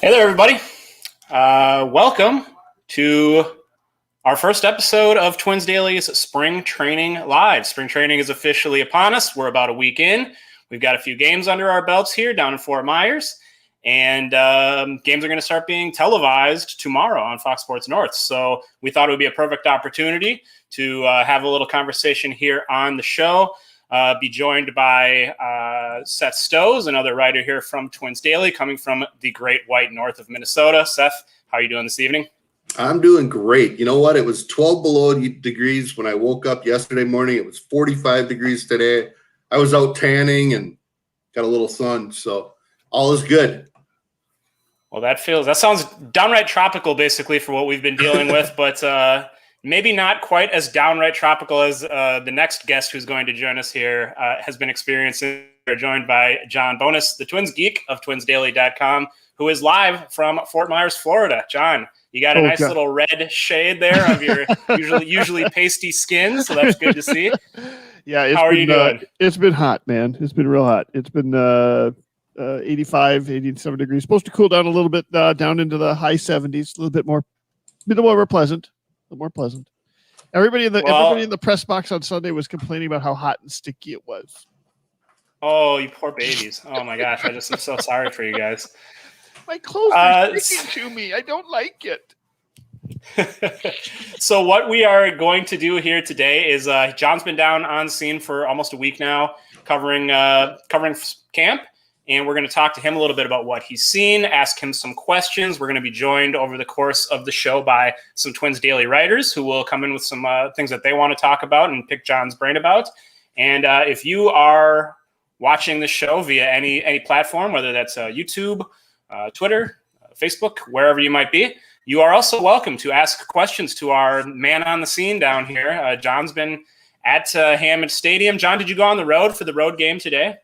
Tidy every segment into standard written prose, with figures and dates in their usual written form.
Hey there, everybody. Welcome to our first episode of Twins Daily's Spring Training Live. Spring training is officially upon us. We're about a week in. We've got a few games under our belts here down in Fort Myers, and games are going to start being televised tomorrow on Fox Sports North. So we thought it would be a perfect opportunity to have a little conversation here on the show. Be joined by Seth Stowes, another writer here from Twins Daily, coming from the Great White North of Minnesota. Seth, how are you doing this evening? I'm doing great. You know what? It was 12 below degrees when I woke up yesterday morning. It was 45 degrees today. I was out tanning and got a little sun, so all is good. Well, that sounds downright tropical, basically, for what we've been dealing with, but maybe not quite as downright tropical as the next guest who's going to join us here has been experiencing. We're joined by John Bonus, the Twins geek of twinsdaily.com, who is live from Fort Myers, Florida. John, you got a little red shade there of your usually pasty skin, so that's good to see. Yeah, how are you doing? It's been hot, man. It's been real hot. It's been 85, 87 degrees. Supposed to cool down a little bit down into the high 70s, a little bit more pleasant. More pleasant. Everybody in the press box on Sunday was complaining about how hot and sticky it was. Oh, you poor babies. Oh my gosh. I just am so sorry for you guys. My clothes are sticking to me. I don't like it. So what we are going to do here today is John's been down on scene for almost a week now covering camp. And we're going to talk to him a little bit about what he's seen, ask him some questions. We're going to be joined over the course of the show by some Twins Daily writers who will come in with some things that they want to talk about and pick John's brain about. And if you are watching the show via any platform, whether that's YouTube, Twitter, Facebook, wherever you might be, you are also welcome to ask questions to our man on the scene down here. John's been at Hammond Stadium. John, did you go on the road for the road game today?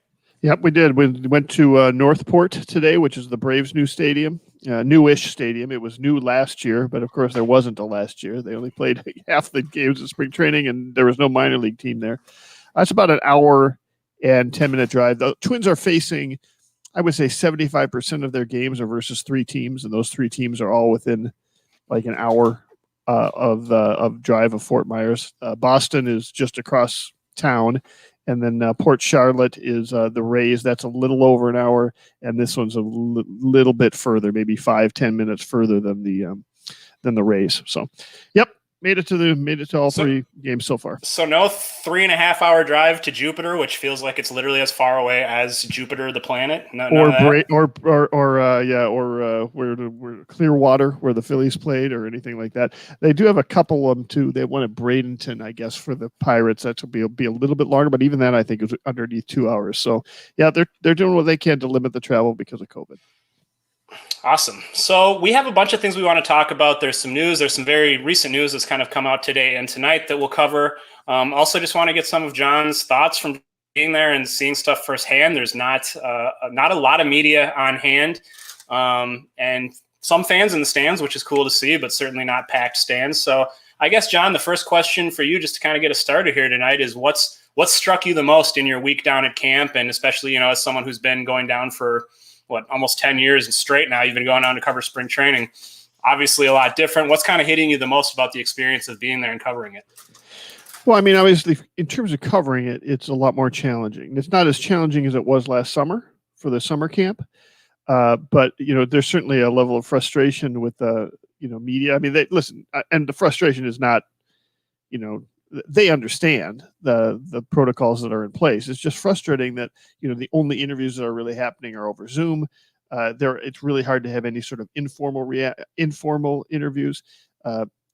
Yep, we did. We went to Northport today, which is the Braves' new stadium, newish stadium. It was new last year, but of course there wasn't a last year. They only played half the games of spring training, and there was no minor league team there. That's about an hour and 10-minute drive. The Twins are facing, I would say, 75% of their games are versus three teams, and those three teams are all within like an hour of drive of Fort Myers. Boston is just across town. And then Port Charlotte is the Rays. That's a little over an hour, and this one's a little bit further, maybe 5-10 minutes further than the Rays. So, yep, made it to all three games so far. So no 3.5-hour drive to Jupiter, which feels like it's literally as far away as Jupiter, the planet. Or where Clearwater, where the Phillies played, or anything like that. They do have a couple of them too. They went at Bradenton, I guess, for the Pirates. That will be a little bit longer, but even that I think is underneath 2 hours. So yeah, they're doing what they can to limit the travel because of COVID. Awesome. So we have a bunch of things we want to talk about. There's some news. There's some very recent news that's kind of come out today and tonight that we'll cover. Also, just want to get some of John's thoughts from being there and seeing stuff firsthand. There's not a lot of media on hand, and some fans in the stands, which is cool to see, but certainly not packed stands. So I guess, John, the first question for you, just to kind of get us started here tonight, is what struck you the most in your week down at camp, and especially, as someone who's been going down for almost 10 years straight now, you've been going on to cover spring training. Obviously a lot different. What's kind of hitting you the most about the experience of being there and covering it? Well, I mean, obviously, in terms of covering it, it's a lot more challenging. It's not as challenging as it was last summer for the summer camp. But, there's certainly a level of frustration with the, media. I mean, and the frustration is not, they understand the protocols that are in place. It's just frustrating that, the only interviews that are really happening are over Zoom. It's really hard to have any sort of informal interviews.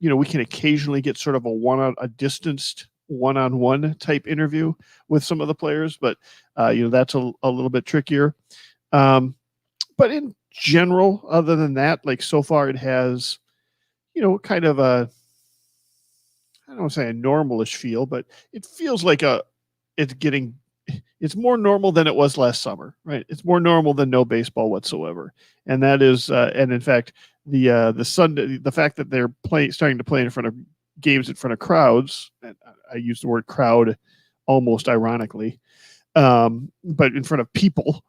We can occasionally get sort of a distanced one-on-one type interview with some of the players, but that's a little bit trickier. But in general, other than that, like so far it has, kind of I don't want to say a normalish feel, but it feels like it's more normal than it was last summer, right? It's more normal than no baseball whatsoever. And that is, and in fact, the Sunday, the fact that they're starting to play in front of games in front of crowds, and I use the word crowd almost ironically, but in front of people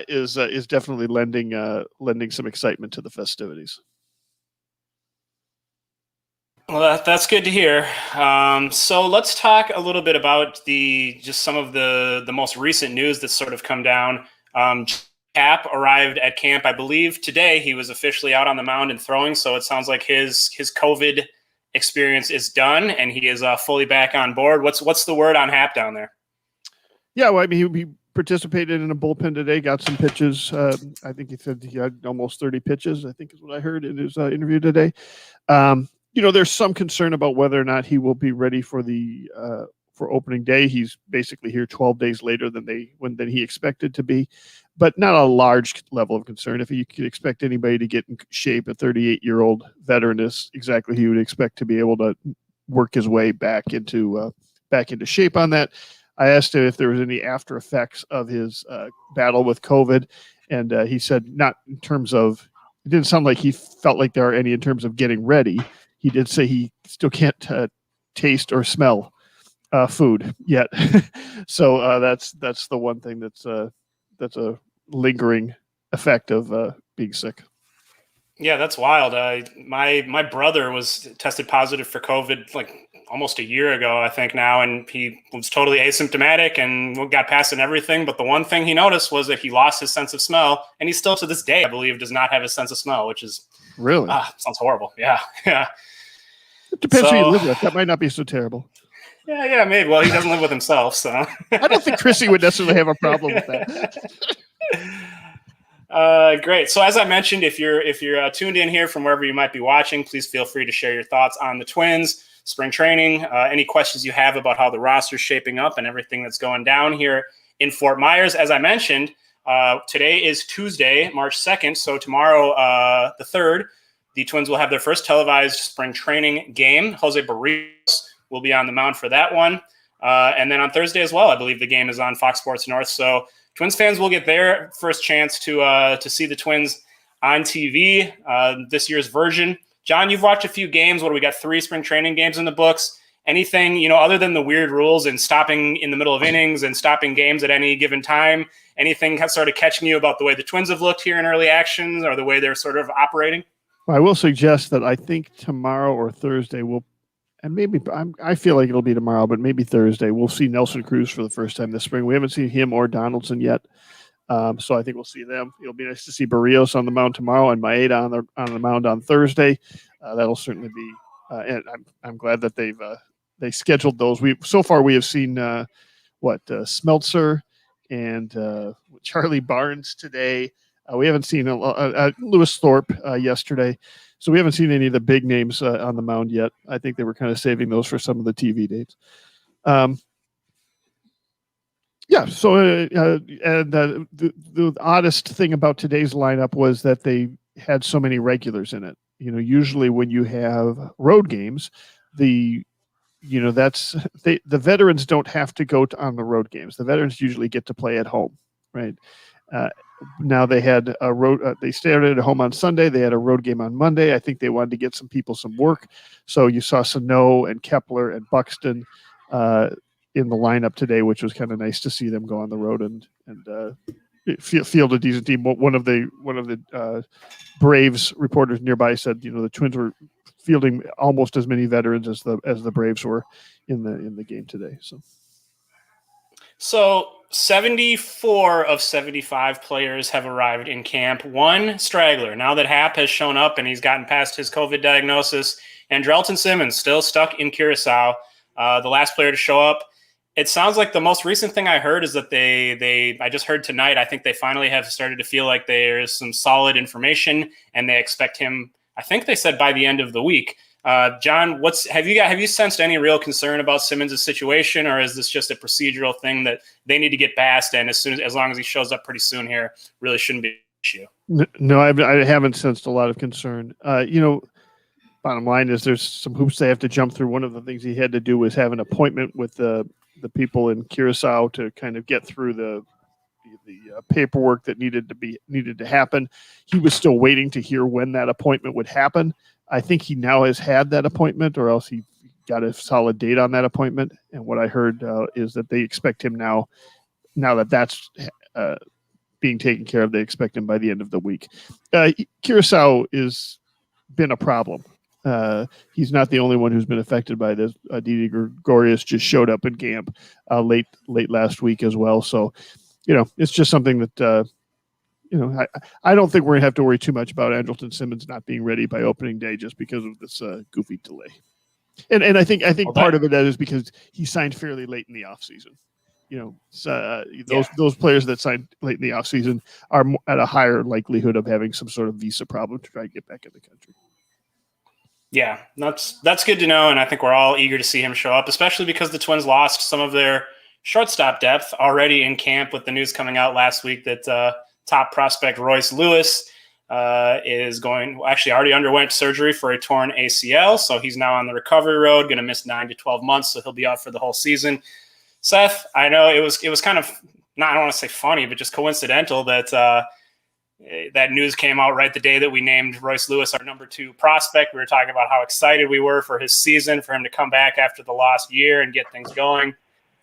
is definitely lending some excitement to the festivities. Well, that's good to hear. So let's talk a little bit about just some of the most recent news that's sort of come down. Cap arrived at camp, I believe today. He was officially out on the mound and throwing, so it sounds like his COVID experience is done and he is fully back on board. What's the word on Hap down there? Yeah, well, I mean, he participated in a bullpen today, got some pitches. I think he said he had almost 30 pitches, I think is what I heard in his interview today. There's some concern about whether or not he will be ready for for opening day. He's basically here 12 days later than he expected to be, but not a large level of concern. If you could expect anybody to get in shape, a 38-year-old veteran is exactly who you would expect to be able to work his way back into shape on that. I asked him if there was any after effects of his battle with COVID, and he said not in terms of. It didn't sound like he felt like there are any in terms of getting ready. He did say he still can't taste or smell food yet, so that's the one thing that's a lingering effect of being sick. Yeah, that's wild. My brother was tested positive for COVID like almost a year ago, I think now, and he was totally asymptomatic and got past and everything. But the one thing he noticed was that he lost his sense of smell, and he still to this day, I believe, does not have his sense of smell, which is really sounds horrible. Yeah. It depends who you live with. That might not be so terrible. Yeah, maybe. Well, he doesn't live with himself, so I don't think Chrissy would necessarily have a problem with that. Great. So as I mentioned, if you're tuned in here from wherever you might be watching, please feel free to share your thoughts on the Twins, spring training, any questions you have about how the roster's shaping up and everything that's going down here in Fort Myers. As I mentioned, today is Tuesday, March 2nd. So tomorrow, the 3rd, the Twins will have their first televised spring training game. Jose Barrios will be on the mound for that one. And then on Thursday as well, I believe the game is on Fox Sports North. So Twins fans will get their first chance to see the Twins on TV, this year's version. John, you've watched a few games. What do we got? 3 spring training games in the books. Anything, other than the weird rules and stopping in the middle of innings and stopping games at any given time, anything sort of catching you about the way the Twins have looked here in early actions or the way they're sort of operating? Well, I will suggest that I think tomorrow or Thursday and maybe I feel like it'll be tomorrow, but maybe Thursday, we'll see Nelson Cruz for the first time this spring. We haven't seen him or Donaldson yet. So I think we'll see them. It'll be nice to see Barrios on the mound tomorrow and Maeda on the mound on Thursday. That'll certainly be, and I'm glad that they scheduled those. We have seen Smeltzer and Charlie Barnes today. We haven't seen Lewis Thorpe yesterday. So we haven't seen any of the big names on the mound yet. I think they were kind of saving those for some of the TV dates. The oddest thing about today's lineup was that they had so many regulars in it. Usually when you have road games, the veterans don't have to go on the road games. The veterans usually get to play at home, right? Now they had a road. They started at home on Sunday. They had a road game on Monday. I think they wanted to get some people some work. So you saw Sano and Kepler and Buxton in the lineup today, which was kind of nice to see them go on the road and field a decent team. One of the Braves reporters nearby said, the Twins were fielding almost as many veterans as the Braves were in the game today. So 74 of 75 players have arrived in camp. One straggler. Now that Hap has shown up and he's gotten past his COVID diagnosis, Andrelton Simmons still stuck in Curacao, the last player to show up. It sounds like the most recent thing I heard is that I just heard tonight, I think they finally have started to feel like there's some solid information and they expect him, I think they said by the end of the week. John, have you sensed any real concern about Simmons' situation, or is this just a procedural thing that they need to get past? And as long as he shows up pretty soon here, really shouldn't be an issue. No, I haven't sensed a lot of concern. Bottom line is there's some hoops they have to jump through. One of the things he had to do was have an appointment with the people in Curacao to kind of get through the paperwork that needed to happen. He was still waiting to hear when that appointment would happen. I think he now has had that appointment, or else he got a solid date on that appointment. And what I heard is that they expect him now that that's being taken care of, they expect him by the end of the week. Curacao is been a problem. He's not the only one who's been affected by this. Didi Gregorius just showed up in camp late last week as well. So, it's just something that, I don't think we're going to have to worry too much about Andrelton Simmons not being ready by opening day just because of this goofy delay. And I think part of it is because he signed fairly late in the offseason. Those players that signed late in the offseason are at a higher likelihood of having some sort of visa problem to try to get back in the country. Yeah, that's good to know, and I think we're all eager to see him show up, especially because the Twins lost some of their shortstop depth already in camp with the news coming out last week that top prospect Royce Lewis is already underwent surgery for a torn ACL, so he's now on the recovery road, going to miss 9 to 12 months, so he'll be out for the whole season. Seth, I know it was kind of, I don't want to say funny, but just coincidental that that news came out right the day that we named Royce Lewis our number 2 prospect. We were talking about how excited we were for his season, for him to come back after the lost year and get things going.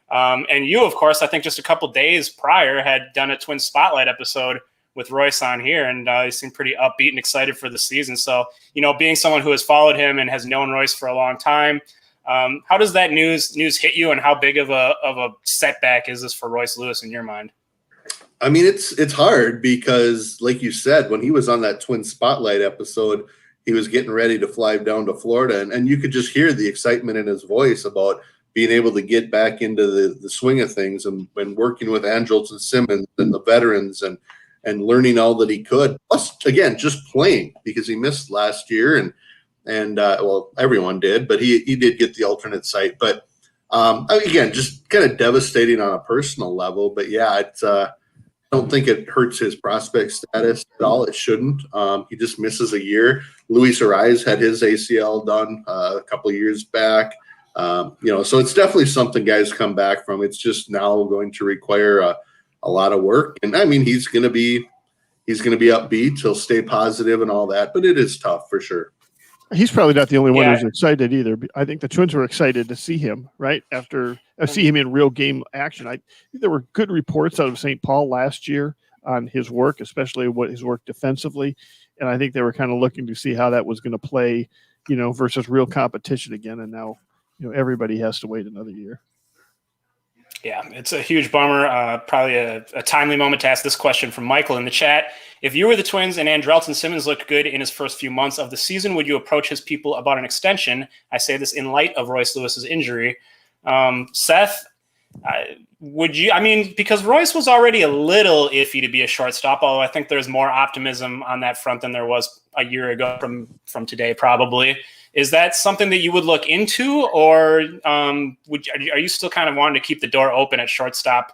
And you, of course, I think just a couple days prior had done a Twin Spotlight episode with Royce on here, and he seemed pretty upbeat and excited for the season. So, being someone who has followed him and has known Royce for a long time, how does that news hit you, and how big of a setback is this for Royce Lewis in your mind? I mean, it's hard because, like you said, when he was on that Twin Spotlight episode, he was getting ready to fly down to Florida, and you could just hear the excitement in his voice about being able to get back into the swing of things and working with Andrelton Simmons and the veterans and learning all that he could. Plus, again, just playing because he missed last year and well, everyone did, but he did get the alternate site. But again, just kind of devastating on a personal level. But yeah, I don't think it hurts his prospect status at all. It shouldn't. He just misses a year. Luis Ariz had his ACL done a couple of years back. So it's definitely something guys come back from. It's just now going to require a lot of work. And I mean, he's going to be upbeat. He'll stay positive and all that, but it is tough for sure. He's probably not the only one who's excited either. I think the Twins were excited to see him after see him in real game action. I think there were good reports out of St. Paul last year on his work, especially his work defensively. And I think they were kind of looking to see how that was going to play, versus real competition again. And now, everybody has to wait another year. Yeah, it's a huge bummer. Probably a timely moment to ask this question from Michael in the chat. If you were the Twins and Andrelton Simmons looked good in his first few months of the season, would you approach his people about an extension? I say this in light of Royce Lewis's injury. Seth, would you? I mean, because Royce was already a little iffy to be a shortstop, although I think there's more optimism on that front than there was a year ago from today, probably. Is that something that you would look into, or are you still kind of wanting to keep the door open at shortstop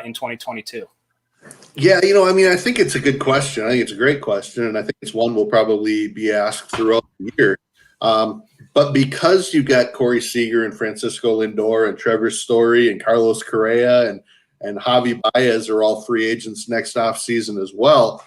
in 2022? Yeah, I think it's a good question. I think it's a great question, and I think it's one we'll probably be asked throughout the year. But because you got Corey Seager and Francisco Lindor and Trevor Story and Carlos Correa and Javi Baez are all free agents next offseason as well.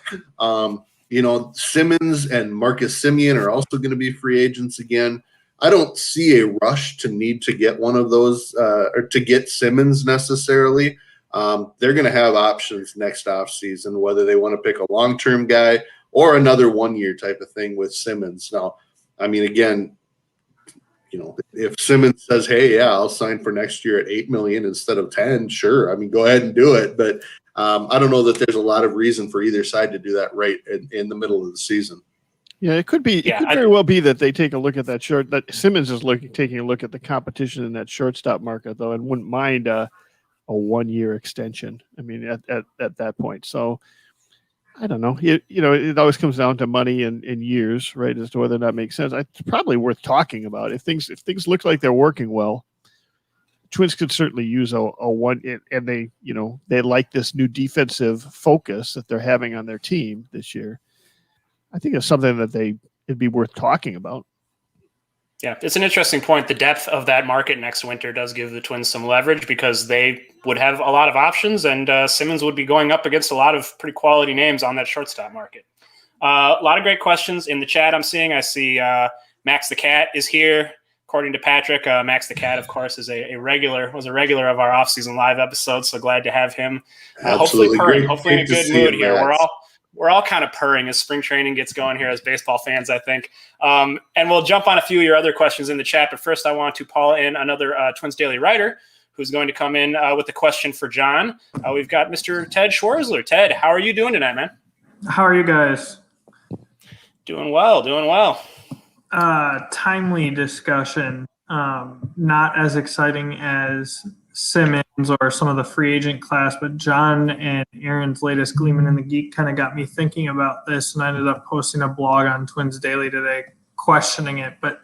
Simmons and Marcus Semien are also going to be free agents again. I don't see a rush to need to get one of those or to get Simmons necessarily. They're going to have options next offseason, whether they want to pick a long-term guy or another 1-year type of thing with Simmons. Now, I mean, again, if Simmons says, hey, yeah, I'll sign for next year at $8 million instead of 10, sure. I mean, go ahead and do it. But I don't know that there's a lot of reason for either side to do that right in the middle of the season. Yeah, it could be. It could very well be that they take a look at that that Simmons is taking a look at the competition in that shortstop market, though, and wouldn't mind a 1-year extension. I mean, at that point. So I don't know. It always comes down to money and years, right? As to whether that makes sense. It's probably worth talking about. If things look like they're working well, Twins could certainly use a one, and they like this new defensive focus that they're having on their team this year. I think it's something that it'd be worth talking about. Yeah, it's an interesting point. The depth of that market next winter does give the Twins some leverage because they would have a lot of options, and Simmons would be going up against a lot of pretty quality names on that shortstop market. A lot of great questions in the chat I'm seeing. I see Max the Cat is here. according to Patrick. Max the Cat, of course, is a regular of our off-season live episodes. So glad to have him. Hopefully purring, hopefully in a good mood here. We're all kind of purring as spring training gets going here as baseball fans, I think. And we'll jump on a few of your other questions in the chat. But first, I want to call in another Twins Daily writer who's going to come in with a question for John. We've got Mr. Ted Schwarzler. Ted, how are you doing tonight, man? How are you guys? Doing well. Timely discussion. Not as exciting as Simmons or some of the free agent class, but John and Aaron's latest Gleeman in the Geek kind of got me thinking about this, and I ended up posting a blog on Twins Daily today questioning it. But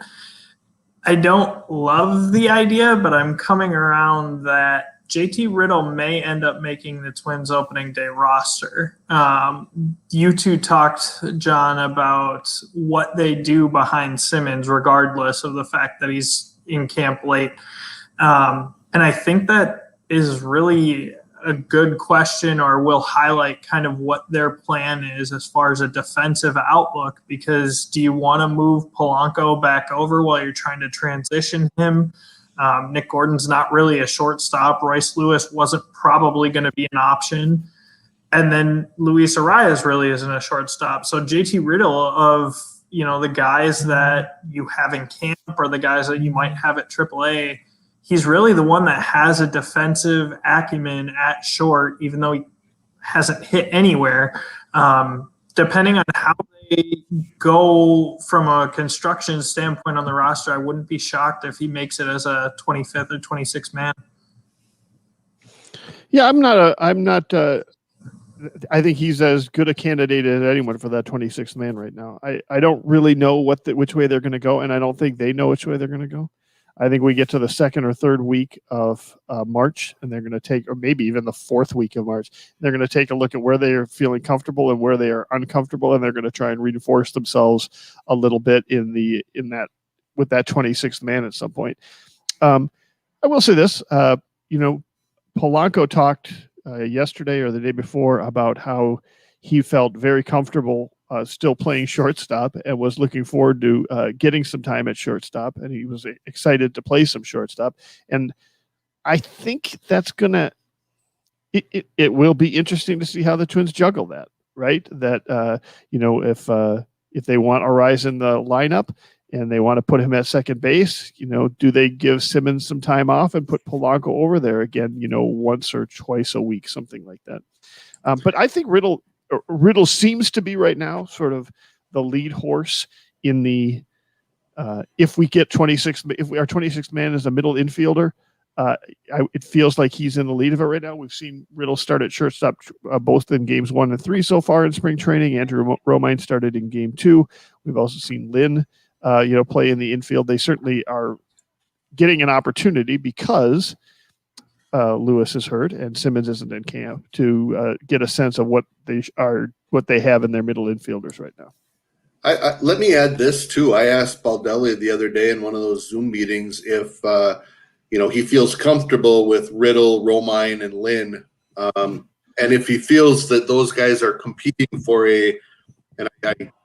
I don't love the idea, but I'm coming around that JT Riddle may end up making the Twins opening day roster. You two talked, John, about what they do behind Simmons, regardless of the fact that he's in camp late. And I think that is really a good question, or will highlight kind of what their plan is as far as a defensive outlook, because do you want to move Polanco back over while you're trying to transition him? Nick Gordon's not really a shortstop. Royce Lewis wasn't probably going to be an option. And then Luis Arias really isn't a shortstop. So JT Riddle, of the guys that you have in camp or the guys that you might have at AAA, he's really the one that has a defensive acumen at short, even though he hasn't hit anywhere. Depending on how they go from a construction standpoint on the roster, I wouldn't be shocked if he makes it as a 25th or 26th man. Yeah, I think he's as good a candidate as anyone for that 26th man right now. I don't really know which way they're going to go, and I don't think they know which way they're going to go. I think we get to the second or third week of March, and they're going to take, or maybe even the fourth week of March, they're going to take a look at where they are feeling comfortable and where they are uncomfortable, and they're going to try and reinforce themselves a little bit with that 26th man at some point. I will say this, Polanco talked yesterday or the day before about how he felt very comfortable still playing shortstop and was looking forward to getting some time at shortstop, and he was excited to play some shortstop. And I think that's it will be interesting to see how the Twins juggle that, right? That if they want Arias in the lineup and they want to put him at second base, do they give Simmons some time off and put Polanco over there again, once or twice a week, something like that. But I think Riddle seems to be right now sort of the lead horse in the if we get 26, if our 26th man is a middle infielder, it feels like he's in the lead of it right now. We've seen Riddle start at shortstop both in games 1 and 3 so far in spring training. Andrew Romine started in game 2. We've also seen Lynn play in the infield. They certainly are getting an opportunity because Lewis is hurt and Simmons isn't in camp to get a sense of what they have in their middle infielders right now. Let me add this too. I asked Baldelli the other day in one of those Zoom meetings if he feels comfortable with Riddle, Romine, and Lynn, and if he feels that those guys are competing for and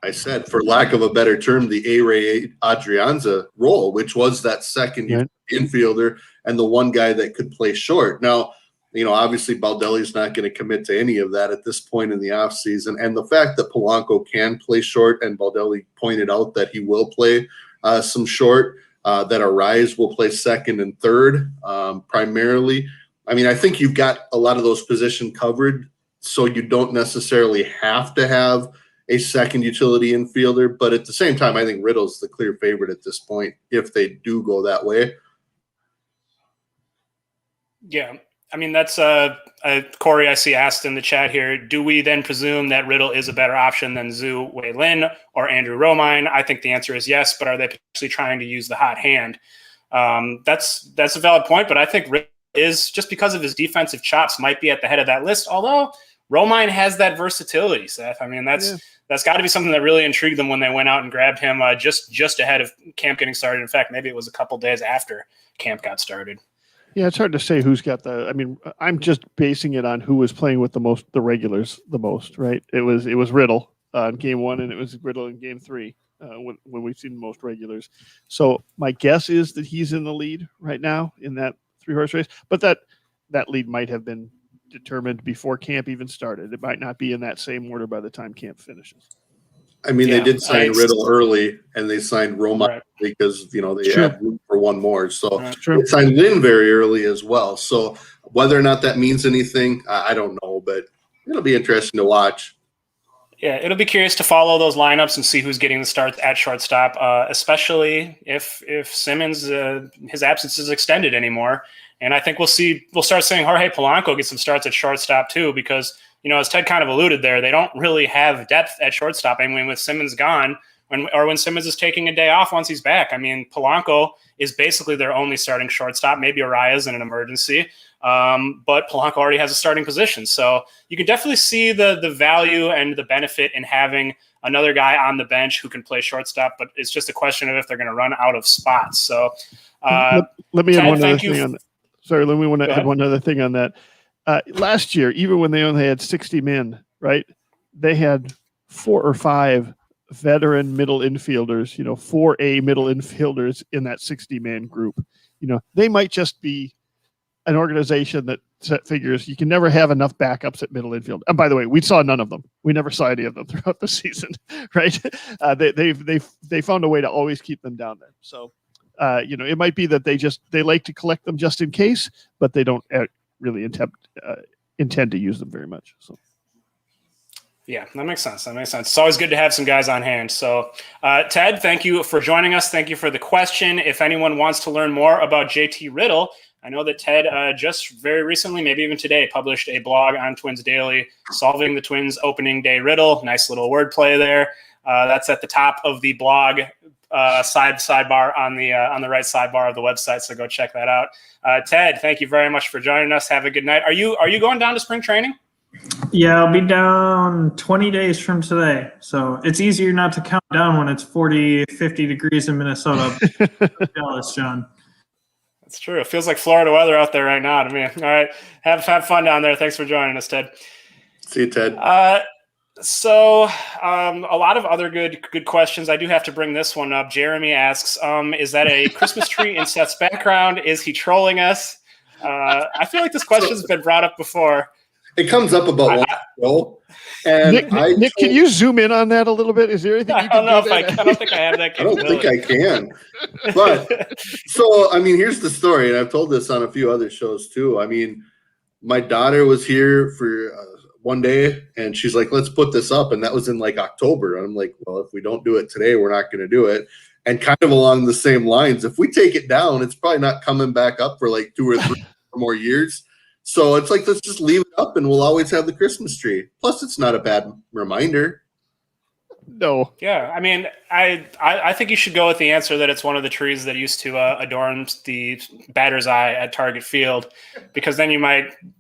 I said, for lack of a better term, the A-Ray Adrianza role, which was that second infielder and the one guy that could play short. Now, obviously Baldelli's not going to commit to any of that at this point in the offseason. And the fact that Polanco can play short, and Baldelli pointed out that he will play some short, that Arias will play second and third primarily. I mean, I think you've got a lot of those positions covered, so you don't necessarily have to have a second utility infielder. But at the same time, I think Riddle's the clear favorite at this point if they do go that way. Yeah. I mean, that's Corey, I see asked in the chat here, do we then presume that Riddle is a better option than Zhu Wei Lin or Andrew Romine? I think the answer is yes, but are they potentially trying to use the hot hand? That's a valid point, but I think Riddle is, just because of his defensive chops, might be at the head of that list, although Romine has that versatility, Seth. I mean, that's got to be something that really intrigued them when they went out and grabbed him just ahead of camp getting started. In fact, maybe it was a couple days after camp got started. Yeah, it's hard to say who's got I'm just basing it on who was playing with the regulars the most, right? It was Riddle in game 1, and it was Riddle in game 3. when we've seen most regulars. So my guess is that he's in the lead right now in that 3-horse race, but that lead might have been determined before camp even started. It might not be in that same order by the time camp finishes. I mean, they did sign Riddle early, and they signed Roma because they had room for one more. So they signed Lynn very early as well. So whether or not that means anything, I don't know, but it'll be interesting to watch. Yeah, it'll be curious to follow those lineups and see who's getting the starts at shortstop, especially if Simmons his absence is extended anymore. And I think we'll start seeing Jorge Polanco get some starts at shortstop too, because as Ted kind of alluded there, they don't really have depth at shortstop. I mean, with Simmons gone, when Simmons is taking a day off once he's back, I mean, Polanco is basically their only starting shortstop. Maybe Arias in an emergency, but Polanco already has a starting position. So you can definitely see the value and the benefit in having another guy on the bench who can play shortstop, but it's just a question of if they're going to run out of spots. So let me add one other thing on that. Sorry, let me add one other thing on that. Last year, even when they only had 60 men, right, they had 4 or 5 veteran middle infielders, 4A middle infielders in that 60-man group. They might just be an organization that figures you can never have enough backups at middle infield. And by the way, we saw none of them. We never saw any of them throughout the season, right? They found a way to always keep them down there. So, it might be that they like to collect them just in case, but they don't really intend to use them very much. So. Yeah, that makes sense. It's always good to have some guys on hand. So, Ted, thank you for joining us. Thank you for the question. If anyone wants to learn more about JT Riddle, I know that Ted just very recently, maybe even today, published a blog on Twins Daily, solving the Twins opening day riddle. Nice little wordplay there. That's at the top of the blog sidebar on the right sidebar of the website. So go check that out. Ted, thank you very much for joining us. Have a good night. Are you going down to spring training? Yeah, I'll be down 20 days from today. So it's easier not to count down when it's 40, 50 degrees in Minnesota. Jealous, John. That's true. It feels like Florida weather out there right now to me. All right. Have fun down there. Thanks for joining us, Ted. See you, Ted. So a lot of other good questions. I do have to bring this one up. Jeremy asks, is that a Christmas tree in Seth's background? Is he trolling us? I feel like this question's been brought up before. It comes up about one show. And Nick, can you zoom in on that a little bit? Is there anything you can do? I don't think I have that capability. I don't think I can. But so, I mean, here's the story. And I've told this on a few other shows too. I mean, my daughter was here for one day and she's like, let's put this up. And that was in like October. And I'm like, well, if we don't do it today, we're not going to do it. And kind of along the same lines, if we take it down, it's probably not coming back up for like 2 or 3 more years. So it's like, let's just leave it up and we'll always have the Christmas tree. Plus, it's not a bad reminder. No. Yeah. I mean, I think you should go with the answer that it's one of the trees that used to adorn the batter's eye at Target Field, because then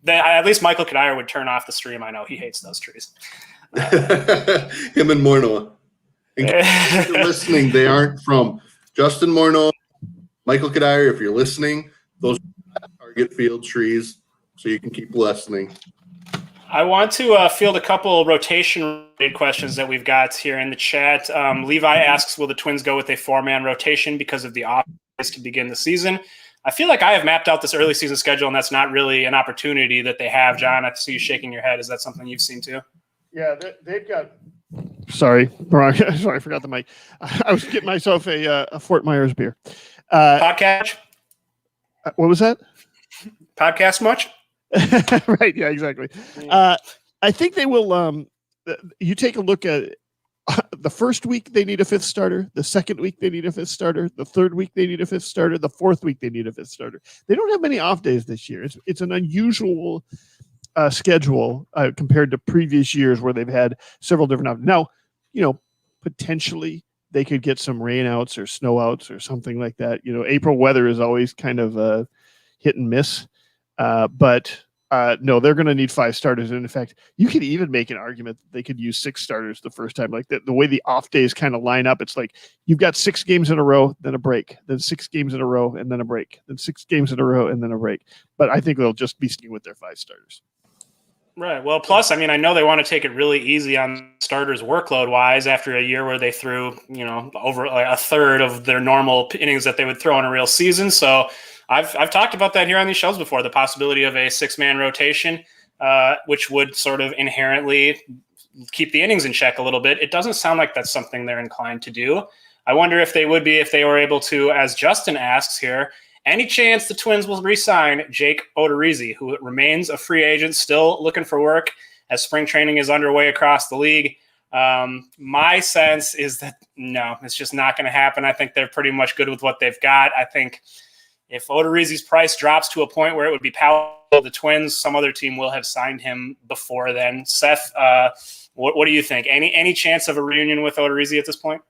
at least Michael Kadire would turn off the stream. I know he hates those trees. Him and Morneau. If you're listening, they aren't from Justin Morneau, Michael Kadire. If you're listening, those are Target Field trees. So you can keep listening. I want to field a couple rotation-related questions that we've got here in the chat. Levi asks, will the Twins go with a 4-man rotation because of the off-days to begin the season? I feel like I have mapped out this early season schedule, and that's not really an opportunity that they have. John, I see you shaking your head. Is that something you've seen too? Yeah, they've got – sorry, I forgot the mic. I was getting myself a Fort Myers beer. Podcast? What was that? Podcast much? Right. Yeah, exactly. I think they will. You take a look at the first week, they need a 5th starter. The second week, they need a 5th starter. The third week, they need a 5th starter. The fourth week, they need a 5th starter. They don't have many off days this year. It's an unusual schedule compared to previous years where they've had several different off. Now, potentially they could get some rainouts or snowouts or something like that. April weather is always kind of hit and miss. But no, they're going to need 5 starters. And in fact, you could even make an argument that they could use 6 starters the first time. Like the way the off days kind of line up, it's like you've got 6 games in a row, then a break, then 6 games in a row, and then a break, then 6 games in a row, and then a break. But I think they'll just be sticking with their 5 starters. Right. Well, plus, I mean, I know they want to take it really easy on starters workload wise after a year where they threw, over like a third of their normal innings that they would throw in a real season. So I've talked about that here on these shows before, the possibility of a 6-man rotation, which would sort of inherently keep the innings in check a little bit. It doesn't sound like that's something they're inclined to do. I wonder if they would be, if they were able to, as Justin asks here, any chance the Twins will re-sign Jake Odorizzi, who remains a free agent, still looking for work as spring training is underway across the league? My sense is that no, it's just not going to happen. I think they're pretty much good with what they've got. I think if Odorizzi's price drops to a point where it would be palatable to the Twins, some other team will have signed him before then. Seth, what do you think? Any chance of a reunion with Odorizzi at this point?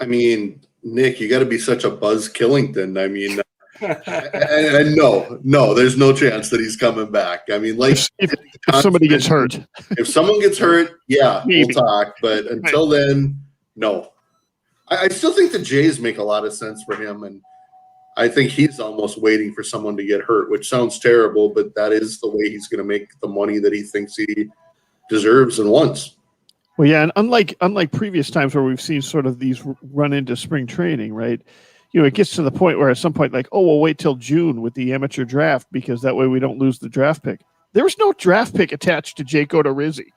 I mean, Nick, you got to be such a Buzz Killington. I mean, and no, there's no chance that he's coming back. I mean, like if somebody gets hurt, if someone gets hurt, yeah, maybe. we'll talk. But until then, no. I still think the Jays make a lot of sense for him, and I think he's almost waiting for someone to get hurt, which sounds terrible, but that is the way he's going to make the money that he thinks he deserves and wants. Well, yeah, and unlike previous times where we've seen sort of these run into spring training, right? It gets to the point where at some point, like, oh, we'll wait till June with the amateur draft because that way we don't lose the draft pick. There was no draft pick attached to Jake Odorizzi.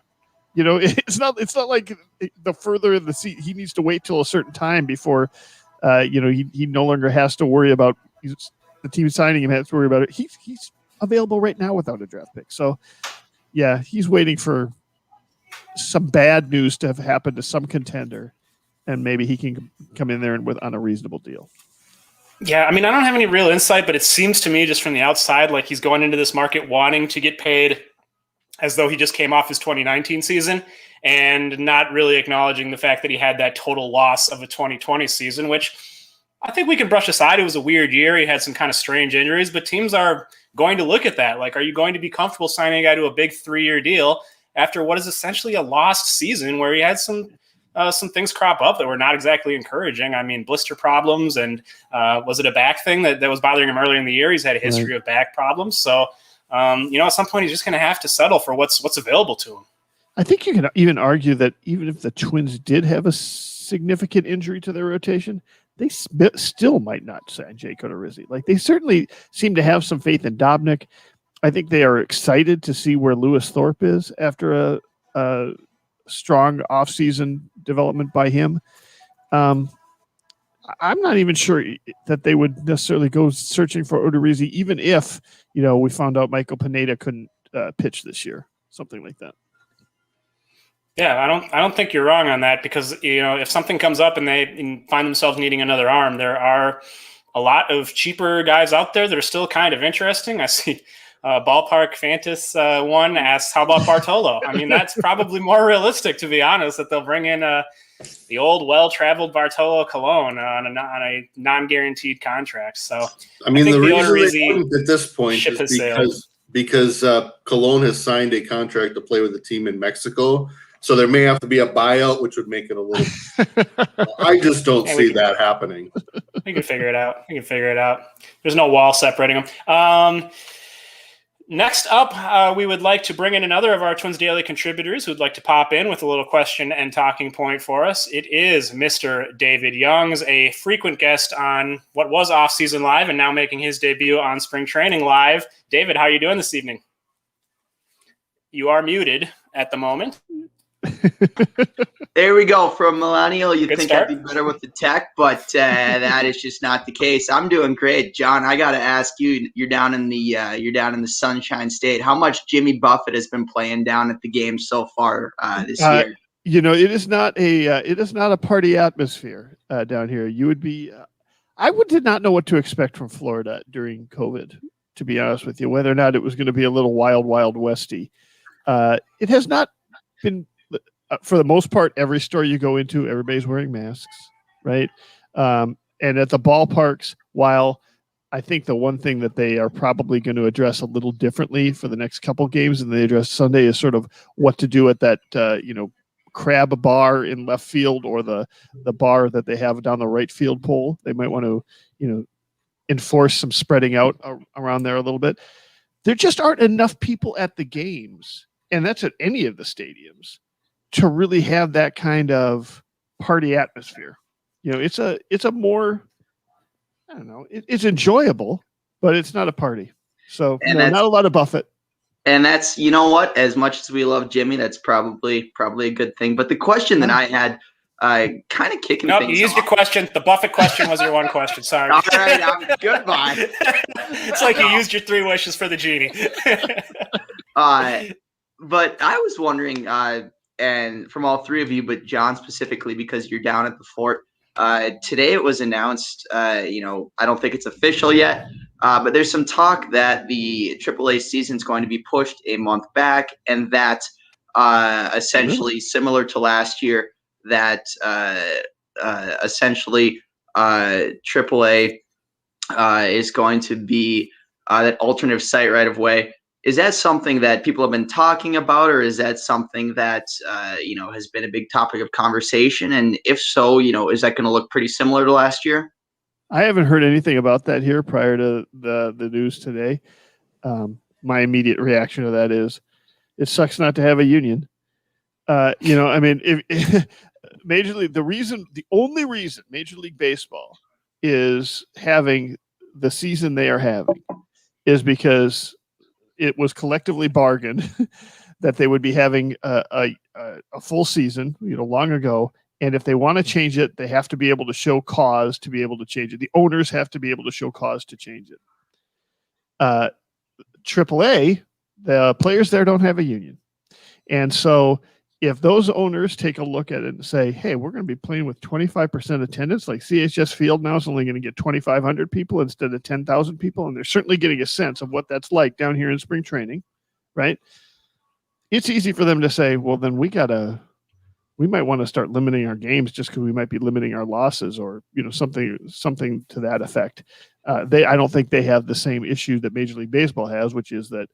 It's not like the further in the seat he needs to wait till a certain time before, he no longer has to worry about the team signing him. Has to worry about it. He's available right now without a draft pick. So, yeah, he's waiting for some bad news to have happened to some contender, and maybe he can come in there on a reasonable deal. Yeah, I mean, I don't have any real insight, but it seems to me just from the outside like he's going into this market wanting to get paid as though he just came off his 2019 season and not really acknowledging the fact that he had that total loss of a 2020 season, which I think we can brush aside. It was a weird year. He had some kind of strange injuries, but teams are going to look at that. Like, are you going to be comfortable signing a guy to a big 3-year deal after what is essentially a lost season where he had some things crop up that were not exactly encouraging? I mean, blister problems, and was it a back thing that was bothering him earlier in the year? He's had a history of back problems. So, at some point he's just going to have to settle for what's available to him. I think you can even argue that even if the Twins did have a significant injury to their rotation, they still might not sign Jake Odorizzi. Like, they certainly seem to have some faith in Dobnik. I think they are excited to see where Lewis Thorpe is after a strong offseason development by him. I'm not even sure that they would necessarily go searching for Odorizzi, even if, we found out Michael Pineda couldn't pitch this year, something like that. Yeah, I don't think you're wrong on that, because, if something comes up and they find themselves needing another arm, there are a lot of cheaper guys out there that are still kind of interesting. I see Ballpark Fantas one asks, how about Bartolo? I mean, that's probably more realistic, to be honest, that they'll bring in the old, well-traveled Bartolo Cologne on a non-guaranteed contract. So, I mean, the reason Odorizzi they wouldn't at this point is because Cologne has signed a contract to play with a team in Mexico. So there may have to be a buyout, which would make it a little. I just don't see that happening. We can figure it out. There's no wall separating them. Next up, we would like to bring in another of our Twins Daily contributors who'd like to pop in with a little question and talking point for us. It is Mr. David Youngs, a frequent guest on what was Off Season Live and now making his debut on Spring Training Live. David, how are you doing this evening? You are muted at the moment. There we go. From millennial, you'd think start. I'd be better with the tech, but that is just not the case. I'm doing great, John. I got to ask you. You're down in the Sunshine State. How much Jimmy Buffett has been playing down at the game so far this year? It is not a party atmosphere down here. You would be. Did not know what to expect from Florida during COVID. To be honest with you, whether or not it was going to be a little wild westy, it has not been. For the most part, every store you go into, everybody's wearing masks, right? And at the ballparks, while I think the one thing that they are probably going to address a little differently for the next couple games than they address Sunday is sort of what to do at that, crab bar in left field or the bar that they have down the right field pole. They might want to, enforce some spreading out around there a little bit. There just aren't enough people at the games and that's at any of the stadiums, to really have that kind of party atmosphere. It's a more, I don't know, it's enjoyable, but it's not a party. So not a lot of Buffett. And that's, you know what, as much as we love Jimmy, that's probably a good thing. But the question that I had, kind of kicking nope, things you used off. your question. The Buffett question was your one question. Sorry. All right, goodbye. It's like you used your 3 wishes for the genie. But I was wondering, and from all three of you, but John specifically, because you're down at the fort, today it was announced, I don't think it's official yet, but there's some talk that the AAA season is going to be pushed a month back, and that essentially similar to last year, that essentially AAA is going to be that alternative site right of way. Is that something that people have been talking about, or is that something that has been a big topic of conversation? And if so, is that going to look pretty similar to last year? I haven't heard anything about that here prior to the news today. My immediate reaction to that is, it sucks not to have a union. If the only reason Major League Baseball is having the season they are having is because it was collectively bargained that they would be having a full season, long ago. And if they want to change it, they have to be able to show cause to be able to change it. The owners have to be able to show cause to change it. AAA, the players there don't have a union. And so if those owners take a look at it and say, hey, we're going to be playing with 25% attendance, like CHS Field now is only going to get 2,500 people instead of 10,000 people, and they're certainly getting a sense of what that's like down here in spring training, right? It's easy for them to say, well, then we might want to start limiting our games just because we might be limiting our losses, or something to that effect. I don't think they have the same issue that Major League Baseball has, which is that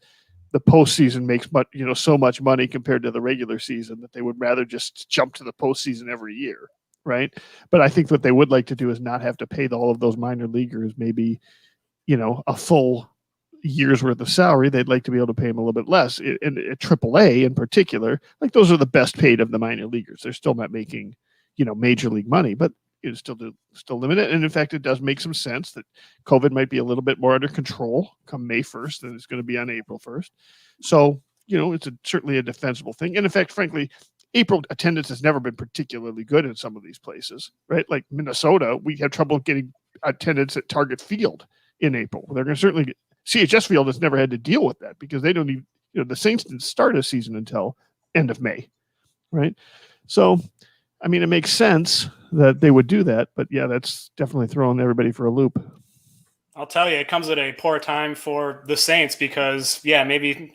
the postseason makes so much money compared to the regular season that they would rather just jump to the postseason every year, right? But I think what they would like to do is not have to pay all of those minor leaguers maybe a full year's worth of salary. They'd like to be able to pay them a little bit less. And at AAA in particular, like, those are the best paid of the minor leaguers. They're still not making major league money, but it's still limited. And in fact, it does make some sense that COVID might be a little bit more under control come May 1st than it's going to be on April 1st. So, it's certainly a defensible thing. And in fact, frankly, April attendance has never been particularly good in some of these places, right? Like Minnesota, we had trouble getting attendance at Target Field in April. They're going to certainly CHS Field has never had to deal with that because they don't even, the Saints didn't start a season until end of May, right? So, it makes sense that they would do that, but yeah, that's definitely throwing everybody for a loop. I'll tell you, it comes at a poor time for the Saints because, maybe,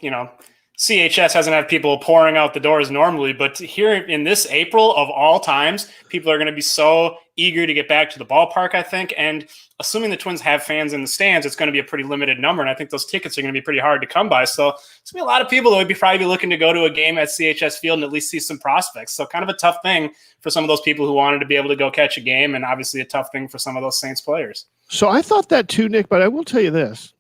CHS hasn't had people pouring out the doors normally, but here in this April of all times, people are going to be so eager to get back to the ballpark, I think. And assuming the Twins have fans in the stands, it's going to be a pretty limited number. And I think those tickets are going to be pretty hard to come by. So it's going to be a lot of people that would probably be looking to go to a game at CHS Field and at least see some prospects. So kind of a tough thing for some of those people who wanted to be able to go catch a game, and obviously a tough thing for some of those Saints players. So I thought that too, Nick, but I will tell you this.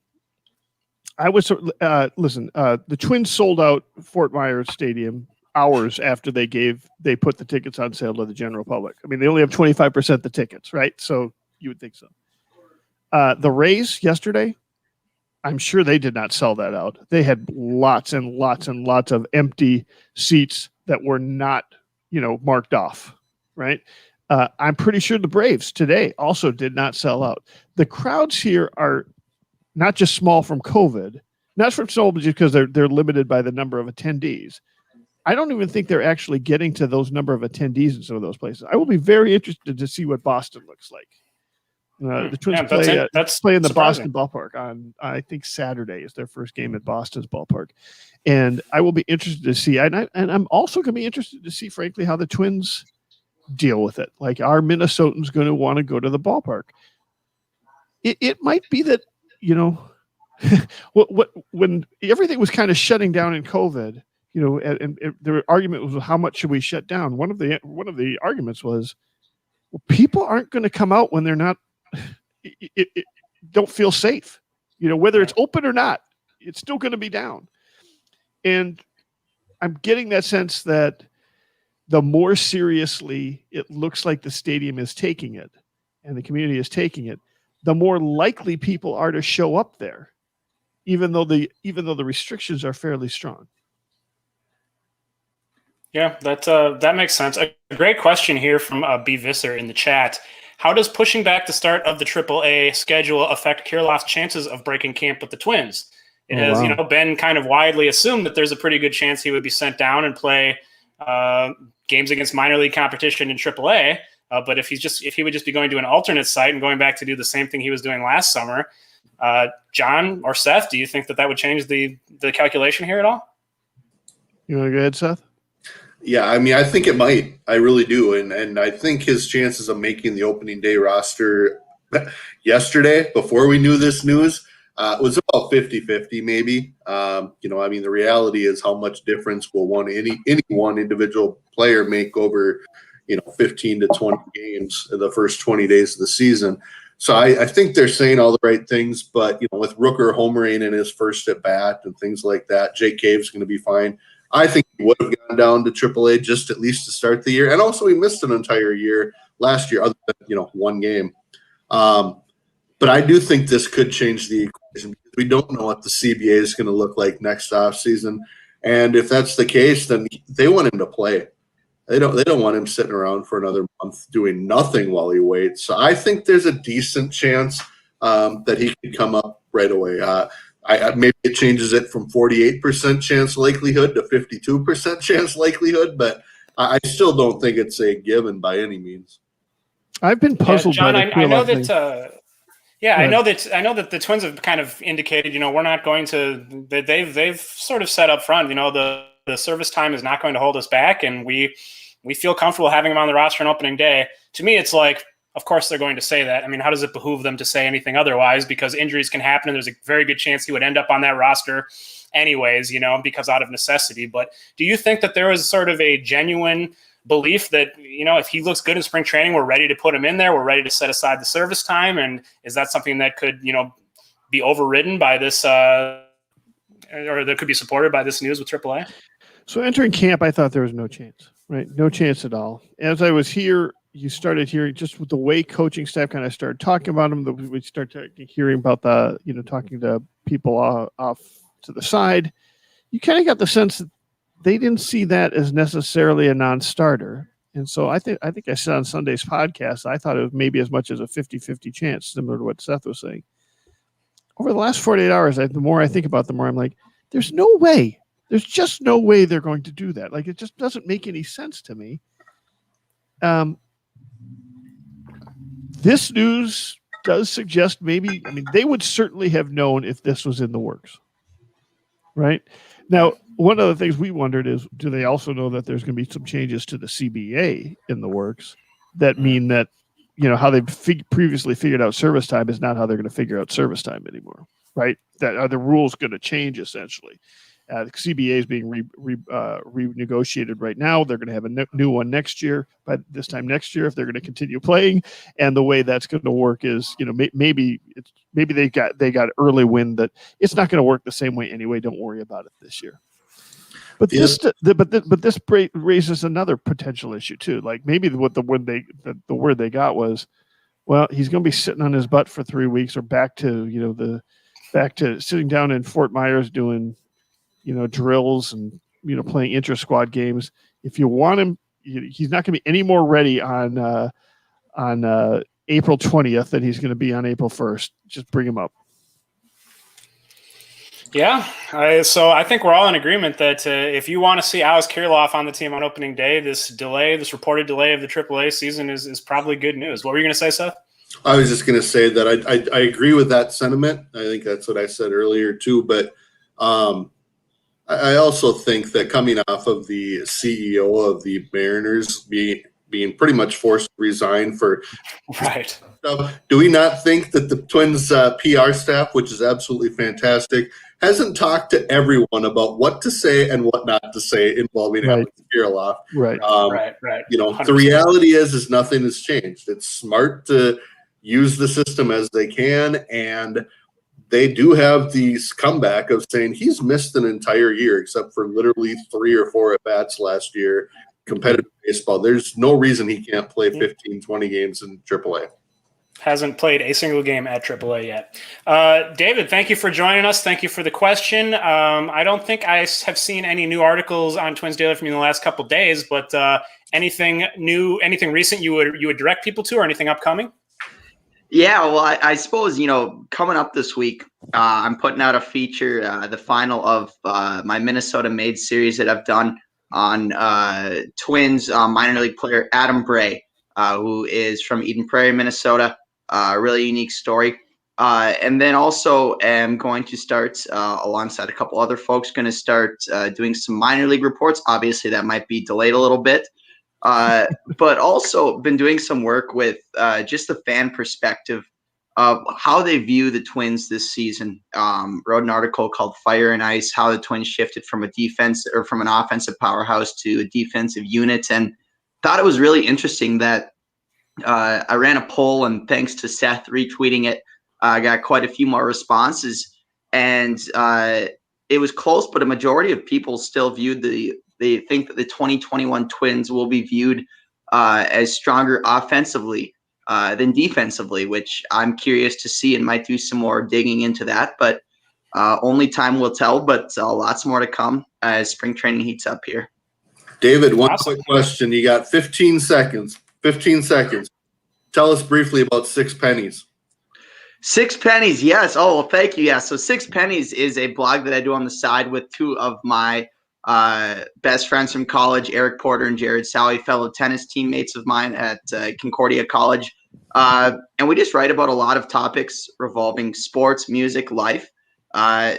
The Twins sold out Fort Myers Stadium hours after they put the tickets on sale to the general public. They only have 25% the tickets, right? So you would think so. The Rays yesterday, I'm sure they did not sell that out. They had lots and lots and lots of empty seats that were not, marked off, right? I'm pretty sure the Braves today also did not sell out. The crowds here are not just small from COVID, not from small just because they're limited by the number of attendees. I don't even think they're actually getting to those number of attendees in some of those places. I will be very interested to see what Boston looks like. The Twins play in the Boston ballpark on, I think, Saturday is their first game at Boston's ballpark. And I will be interested to see, and I'm also going to be interested to see, frankly, how the Twins deal with it. Like, are Minnesotans going to want to go to the ballpark? It might be that, when everything was kind of shutting down in COVID, and the argument was, how much should we shut down? One of the arguments was, well, people aren't going to come out when they're not, don't feel safe. Whether it's open or not, it's still going to be down. And I'm getting that sense that the more seriously it looks like the stadium is taking it and the community is taking it, the more likely people are to show up there, even though the restrictions are fairly strong. Yeah, that makes sense. A great question here from B. Visser in the chat. How does pushing back the start of the AAA schedule affect Kirilof's chances of breaking camp with the Twins? It has, been kind of widely assumed that there's a pretty good chance he would be sent down and play games against minor league competition in AAA. But if he would just be going to an alternate site and going back to do the same thing he was doing last summer, John or Seth, do you think that would change the calculation here at all? You want to go ahead, Seth? Yeah, I mean, I think it might. I really do. And I think his chances of making the opening day roster yesterday, before we knew this news, was about 50-50 maybe. I mean, the reality is how much difference will any one individual player make over, 15 to 20 games in the first 20 days of the season. So I think they're saying all the right things, but, with Rooker homering in his first at bat and things like that, Jake Cave's going to be fine. I think he would have gone down to AAA just at least to start the year. And also he missed an entire year last year, other than, one game. But I do think this could change the equation because we don't know what the CBA is going to look like next offseason. And if that's the case, then they want him to play. They don't want him sitting around for another month doing nothing while he waits. So I think there's a decent chance that he could come up right away. Maybe it changes it from 48% chance likelihood to 52% chance likelihood, but I still don't think it's a given by any means. I've been puzzled John, by the I know that. Thing. I know that the Twins have kind of indicated, we're not going to. They've sort of said up front, the service time is not going to hold us back, and we feel comfortable having him on the roster on opening day. To me, it's like, of course they're going to say that. I mean, how does it behoove them to say anything otherwise? Because injuries can happen, and there's a very good chance he would end up on that roster anyways, because out of necessity. But do you think that there is sort of a genuine belief that, if he looks good in spring training, we're ready to put him in there, we're ready to set aside the service time? And is that something that could, be overridden by this or that could be supported by this news with AAA? So entering camp, I thought there was no chance, right? No chance at all. As I was here, you started hearing just with the way coaching staff kind of started talking about him, we started hearing about talking to people off to the side. You kind of got the sense that they didn't see that as necessarily a non-starter. And so I think I said on Sunday's podcast, I thought it was maybe as much as a 50-50 chance, similar to what Seth was saying. Over the last 48 hours, the more I think about it, the more I'm like, there's no way. There's just no way they're going to do that. Like, it just doesn't make any sense to me. This news does suggest maybe, they would certainly have known if this was in the works, right? Now, one of the things we wondered is, do they also know that there's going to be some changes to the CBA in the works that mean that, how they've previously figured out service time is not how they're going to figure out service time anymore, right? That are the rules going to change essentially. The CBA is being renegotiated right now. They're going to have a new one next year, by this time next year, if they're going to continue playing. And the way that's going to work is, maybe they got early wind that it's not going to work the same way anyway. Don't worry about it this year. But this raises another potential issue too. Like maybe the word they got was, well, he's going to be sitting on his butt for 3 weeks, or back to sitting down in Fort Myers doing drills and, playing intra-squad games. If you want him, he's not going to be any more ready on April 20th than he's going to be on April 1st. Just bring him up. Yeah. So I think we're all in agreement that if you want to see Alex Kiralof on the team on opening day, this reported delay of the AAA season is probably good news. What were you going to say, Seth? I was just going to say that I agree with that sentiment. I think that's what I said earlier too. But I also think that coming off of the CEO of the Mariners being pretty much forced to resign for right. Do we not think that the Twins PR staff, which is absolutely fantastic, hasn't talked to everyone about what to say and what not to say involving Alex Kiralof? Right. Right. The reality is nothing has changed. It's smart to use the system as they can, and they do have these comeback of saying he's missed an entire year except for literally 3 or 4 at-bats last year. Competitive baseball. There's no reason he can't play 15, 20 games in AAA. Hasn't played a single game at AAA yet. David, thank you for joining us. Thank you for the question. I don't think I have seen any new articles on Twins Daily from you in the last couple of days, but anything new, anything recent you would direct people to, or anything upcoming? Yeah, well, I suppose, coming up this week, I'm putting out a feature, the final of my Minnesota Made series that I've done on Twins minor league player Adam Bray, who is from Eden Prairie, Minnesota. A really unique story. And then also am going to start, alongside a couple other folks, going to start doing some minor league reports. Obviously, that might be delayed a little bit. But also been doing some work with just the fan perspective of how they view the Twins this season. Wrote an article called Fire and Ice, how the Twins shifted from from an offensive powerhouse to a defensive unit, and thought it was really interesting that I ran a poll, and thanks to Seth retweeting it, I got quite a few more responses, and it was close, but a majority of people still viewed they think that the 2021 Twins will be viewed as stronger offensively than defensively, which I'm curious to see and might do some more digging into that. But only time will tell, but lots more to come as spring training heats up here. David, one quick question. You got 15 seconds. 15 seconds. Tell us briefly about Six Pennies. Six Pennies, yes. Oh, well, thank you. Yeah, so Six Pennies is a blog that I do on the side with two of my best friends from college, Eric Porter and Jared Sally, fellow tennis teammates of mine at Concordia College. And we just write about a lot of topics revolving sports, music, life.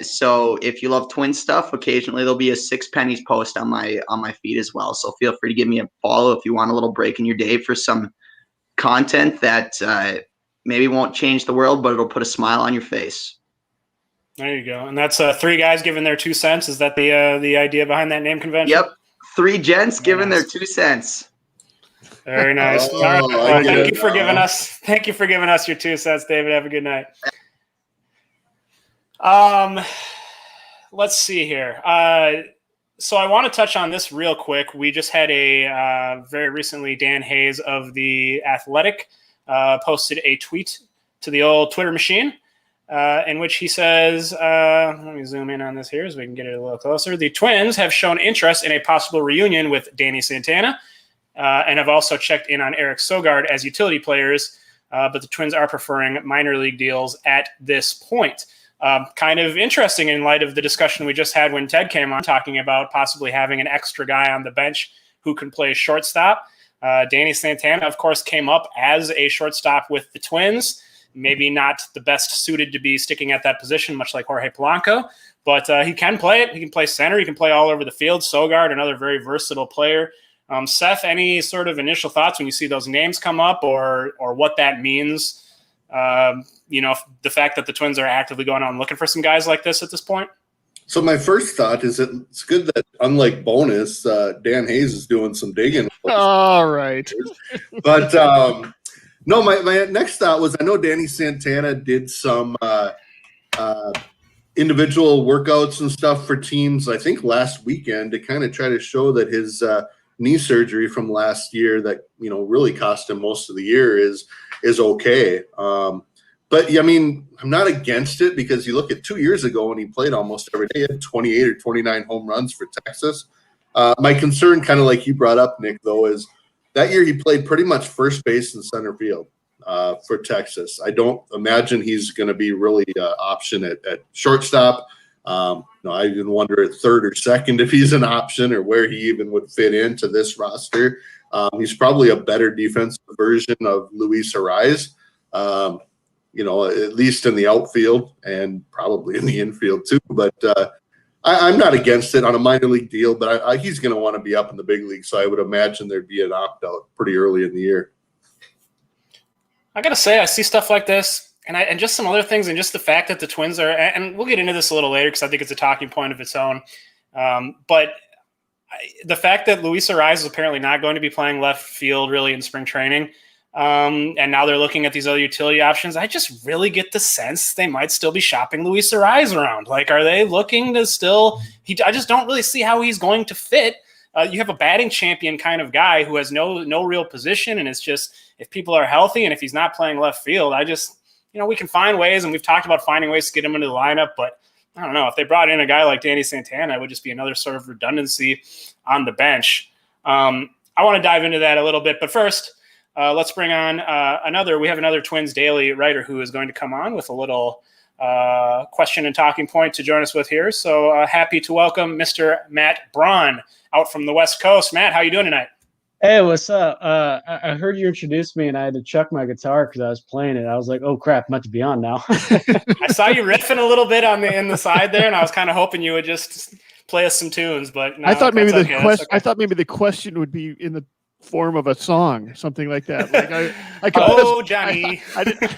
So if you love Twin stuff, occasionally there'll be a Six Pennies post on my feed as well. So feel free to give me a follow if you want a little break in your day for some content that maybe won't change the world, but it'll put a smile on your face. There you go. And that's 3 guys giving their 2 cents. Is that the idea behind that name convention? Yep. 3 gents giving their 2 cents. Very nice. Oh, All right. Well, thank you for giving us your 2 cents, David. Have a good night. Let's see here. So I want to touch on this real quick. We just had very recently, Dan Hayes of The Athletic posted a tweet to the old Twitter machine in which he says, let me zoom in on this here so we can get it a little closer. The Twins have shown interest in a possible reunion with Danny Santana and have also checked in on Eric Sogard as utility players, but the Twins are preferring minor league deals at this point. Kind of interesting in light of the discussion we just had when Ted came on talking about possibly having an extra guy on the bench who can play shortstop. Danny Santana, of course, came up as a shortstop with the Twins. Maybe not the best suited to be sticking at that position, much like Jorge Polanco, but he can play it. He can play center. He can play all over the field. Sogard, another very versatile player. Seth, any sort of initial thoughts when you see those names come up or what that means? The fact that the Twins are actively going out and looking for some guys like this at this point? So my first thought is that it's good that, unlike Bonus, Dan Hayes is doing some digging. All right. But no, my next thought was I know Danny Santana did some individual workouts and stuff for teams, I think last weekend, to kind of try to show that his knee surgery from last year that, really cost him most of the year is okay. But I mean, I'm not against it because you look at 2 years ago when he played almost every day, he had 28 or 29 home runs for Texas. My concern, kind of like you brought up, Nick, though, is that year he played pretty much first base and center field for Texas. I don't imagine he's going to be really option at shortstop. I even wonder at third or second if he's an option or where he even would fit into this roster. He's probably a better defensive version of Luis Ariz. At least in the outfield and probably in the infield too. But I'm not against it on a minor league deal, but he's going to want to be up in the big league. So I would imagine there'd be an opt-out pretty early in the year. I got to say, I see stuff like this and just some other things, and just the fact that the Twins are, and we'll get into this a little later because I think it's a talking point of its own. But the fact that Luis Ariz is apparently not going to be playing left field really in spring training, And now they're looking at these other utility options. I just really get the sense they might still be shopping Luis Ariz around. Like, are they looking to still? I just don't really see how he's going to fit. You have a batting champion kind of guy who has no real position, and it's just if people are healthy and if he's not playing left field, we can find ways, and we've talked about finding ways to get him into the lineup, but I don't know. If they brought in a guy like Danny Santana, it would just be another sort of redundancy on the bench. I want to dive into that a little bit, but first, let's bring on we have another Twins Daily writer who is going to come on with a little question and talking point to join us with here. So happy to welcome Mr. Matt Braun out from the West Coast. Matt, how you doing tonight? Hey, what's up? I heard you introduced me, and I had to chuck my guitar because I was playing it. I was like, "Oh crap, I'm about to be on now." I saw you riffing a little bit in the side there, and I was kind of hoping you would just play us some tunes. But no, I thought maybe I thought maybe the question would be in the form of a song, something like that. Like I could oh, Johnny. I didn't.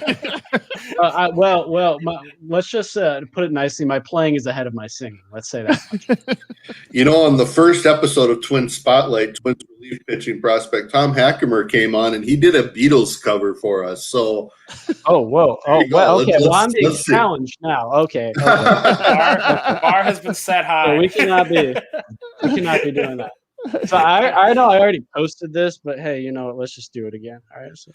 Let's just put it nicely. My playing is ahead of my singing. Let's say that. On the first episode of Twin Spotlight, Twins relief pitching prospect Tom Hackemer came on, and he did a Beatles cover for us. So, whoa. Oh, well, okay. Well, I'm being challenged now. Okay. The bar has been set high. So we cannot be doing that. So I know I already posted this, but hey, you know what? Let's just do it again. All right. So.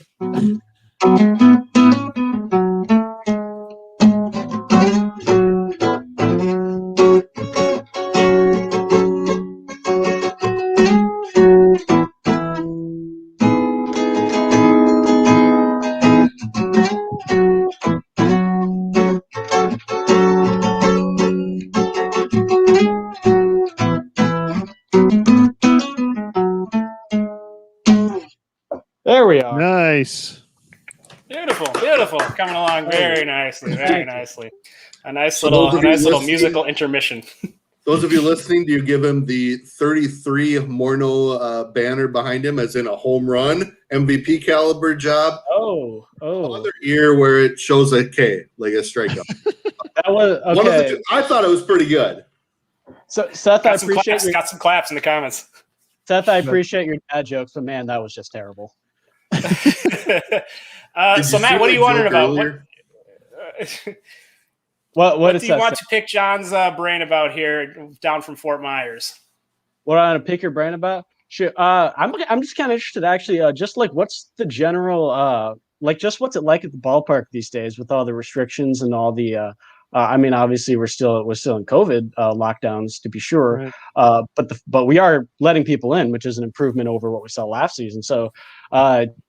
There we are. Nice. Beautiful. Coming along very nicely. A nice little musical intermission. Those of you listening, do you give him the 33 Morneau banner behind him, as in a home run, MVP caliber job? Oh. Other ear where it shows a K, like a strikeout. That was okay. I thought it was pretty good. So Seth, I appreciate got some claps in the comments. Seth, I appreciate your dad jokes, but man, that was just terrible. So Matt, what are you wondering about? What do you want to pick John's brain about here down from Fort Myers? What I want to pick your brain about? Sure. I'm just kind of interested, actually. Just like what's the general just what's it like at the ballpark these days with all the restrictions and all the obviously we're still in COVID lockdowns, to be sure, right. But we are letting people in, which is an improvement over what we saw last season. So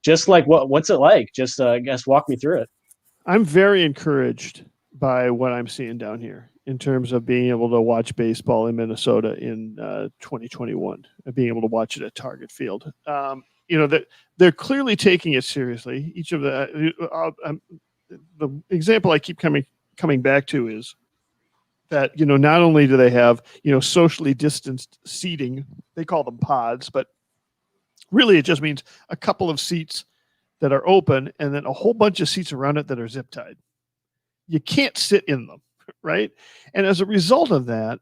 just like what's it like? Just I guess walk me through it. I'm very encouraged by what I'm seeing down here in terms of being able to watch baseball in Minnesota in 2021 and being able to watch it at Target Field. That they're clearly taking it seriously. Each of the example I keep coming back to is that, not only do they have, socially distanced seating, they call them pods, but really it just means a couple of seats that are open and then a whole bunch of seats around it that are zip tied. You can't sit in them, right? And as a result of that,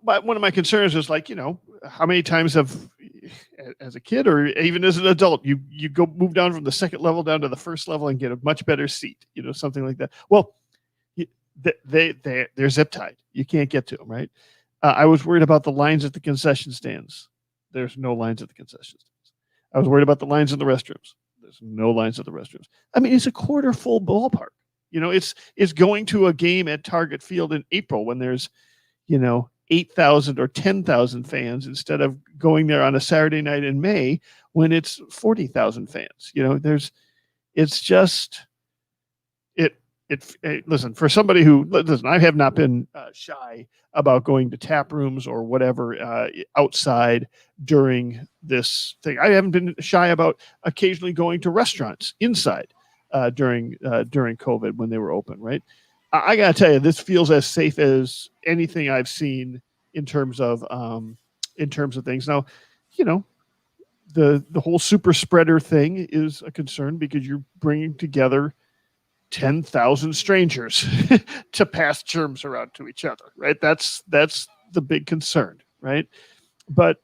one of my concerns is how many times as a kid or even as an adult, you go move down from the second level down to the first level and get a much better seat, something like that. Well, they're zip tied. You can't get to them, right? I was worried about the lines at the concession stands. There's no lines at the concession stands. I was worried about the lines in the restrooms. There's no lines at the restrooms. I mean, it's a quarter full ballpark. It's going to a game at Target Field in April when there's, 8,000 or 10,000 fans instead of going there on a Saturday night in May when it's 40,000 fans. Listen, for somebody I have not been shy about going to tap rooms or whatever outside during this thing. I haven't been shy about occasionally going to restaurants inside during COVID when they were open, right? I got to tell you, this feels as safe as anything I've seen in terms of things. Now, the whole super spreader thing is a concern because you're bringing together 10,000 strangers to pass germs around to each other, right? That's the big concern, right? But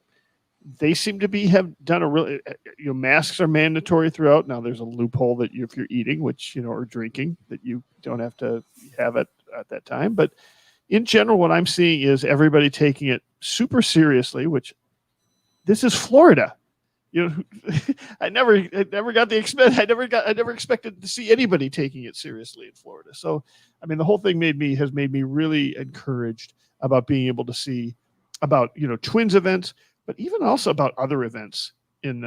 they seem to have done a really, masks are mandatory throughout. Now there's a loophole that if you're eating, which, or drinking, that you don't have to have it at that time. But in general, what I'm seeing is everybody taking it super seriously, which this is Florida. I never expected to see anybody taking it seriously in Florida. So, I mean, the whole thing has made me really encouraged about being able to see about, Twins events, but even also about other events in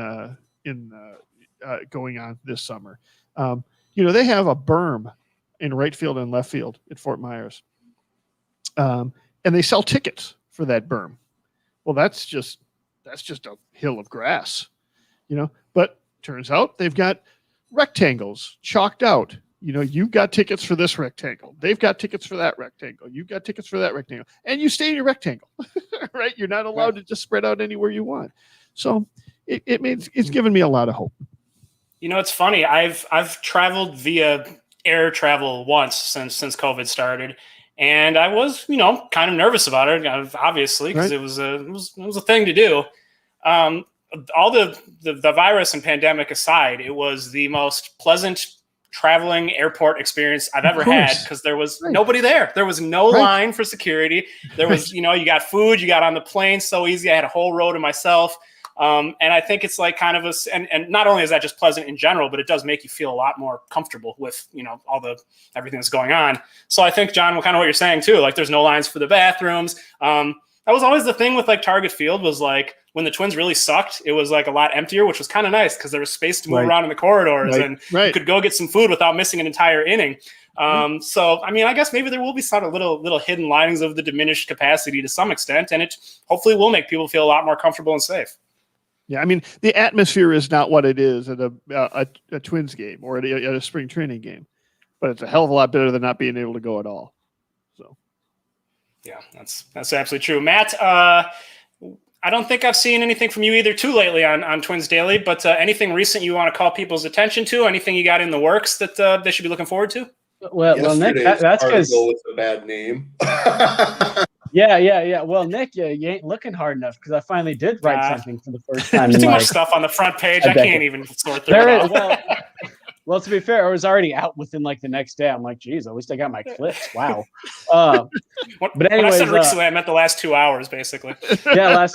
going on this summer. They have a berm in right field and left field at Fort Myers. And they sell tickets for that berm. Well, that's just a hill of grass, but turns out they've got rectangles chalked out. You've got tickets for this rectangle. They've got tickets for that rectangle. You've got tickets for that rectangle, and you stay in your rectangle, right? You're not allowed to just spread out anywhere you want. So it's given me a lot of hope. It's funny. I've traveled via air travel once since COVID started, and I was, kind of nervous about it, obviously, because it was a thing to do. All the virus and pandemic aside, it was the most pleasant traveling airport experience I've ever had, because there was nobody there. There was no line for security. There was, you got food, you got on the plane so easy. I had a whole row to myself. And I think it's like kind of and not only is that just pleasant in general, but it does make you feel a lot more comfortable with, everything that's going on. So I think, John, kind of what you're saying too, like there's no lines for the bathrooms. That was always the thing with like Target Field, was like when the Twins really sucked, it was like a lot emptier, which was kind of nice because there was space to move around in the corridors and you could go get some food without missing an entire inning. So, I mean, I guess maybe there will be some little hidden linings of the diminished capacity to some extent, and it hopefully will make people feel a lot more comfortable and safe. Yeah, I mean, the atmosphere is not what it is at a Twins game or at a spring training game, but it's a hell of a lot better than not being able to go at all. So, yeah, that's absolutely true. Matt, I don't think I've seen anything from you either too lately on Twins Daily, but anything recent you want to call people's attention to? Anything you got in the works that they should be looking forward to? Well, Nick, that's because with a bad name. Yeah. Well, Nick, you ain't looking hard enough, because I finally did write something for the first time. There's too much stuff on the front page. I can't even sort through it all. Well, to be fair, I was already out within like the next day. I'm like, geez, at least I got my clips. Wow. But anyways, when I said recently, I meant the last 2 hours, basically. Yeah,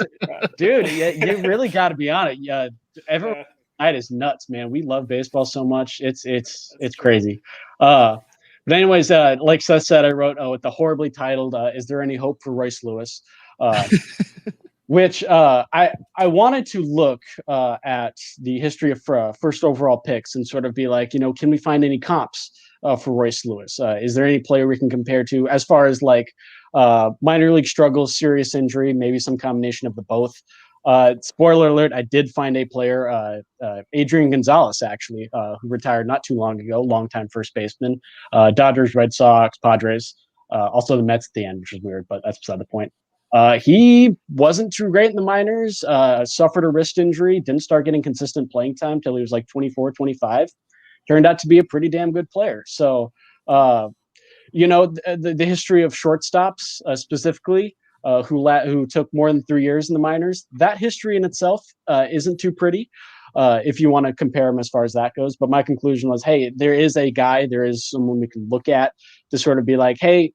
dude, you really got to be on it. Yeah, every night is nuts, man. We love baseball so much. It's crazy. But anyways, like Seth said, I wrote with the horribly titled, "Is there any hope for Royce Lewis?" Which I wanted to look at the history of first overall picks and sort of be like, can we find any comps for Royce Lewis? Is there any player we can compare to as far as like minor league struggles, serious injury, maybe some combination of the both? Spoiler alert, I did find a player, Adrian Gonzalez, actually, who retired not too long ago, longtime first baseman, Dodgers, Red Sox, Padres, also the Mets at the end, which is weird, but that's beside the point. He wasn't too great in the minors, suffered a wrist injury, didn't start getting consistent playing time till he was like 24, 25. Turned out to be a pretty damn good player. So, the history of shortstops specifically, who took more than 3 years in the minors, that history in itself isn't too pretty if you want to compare them as far as that goes. But my conclusion was, hey, there is someone we can look at to sort of be like, hey,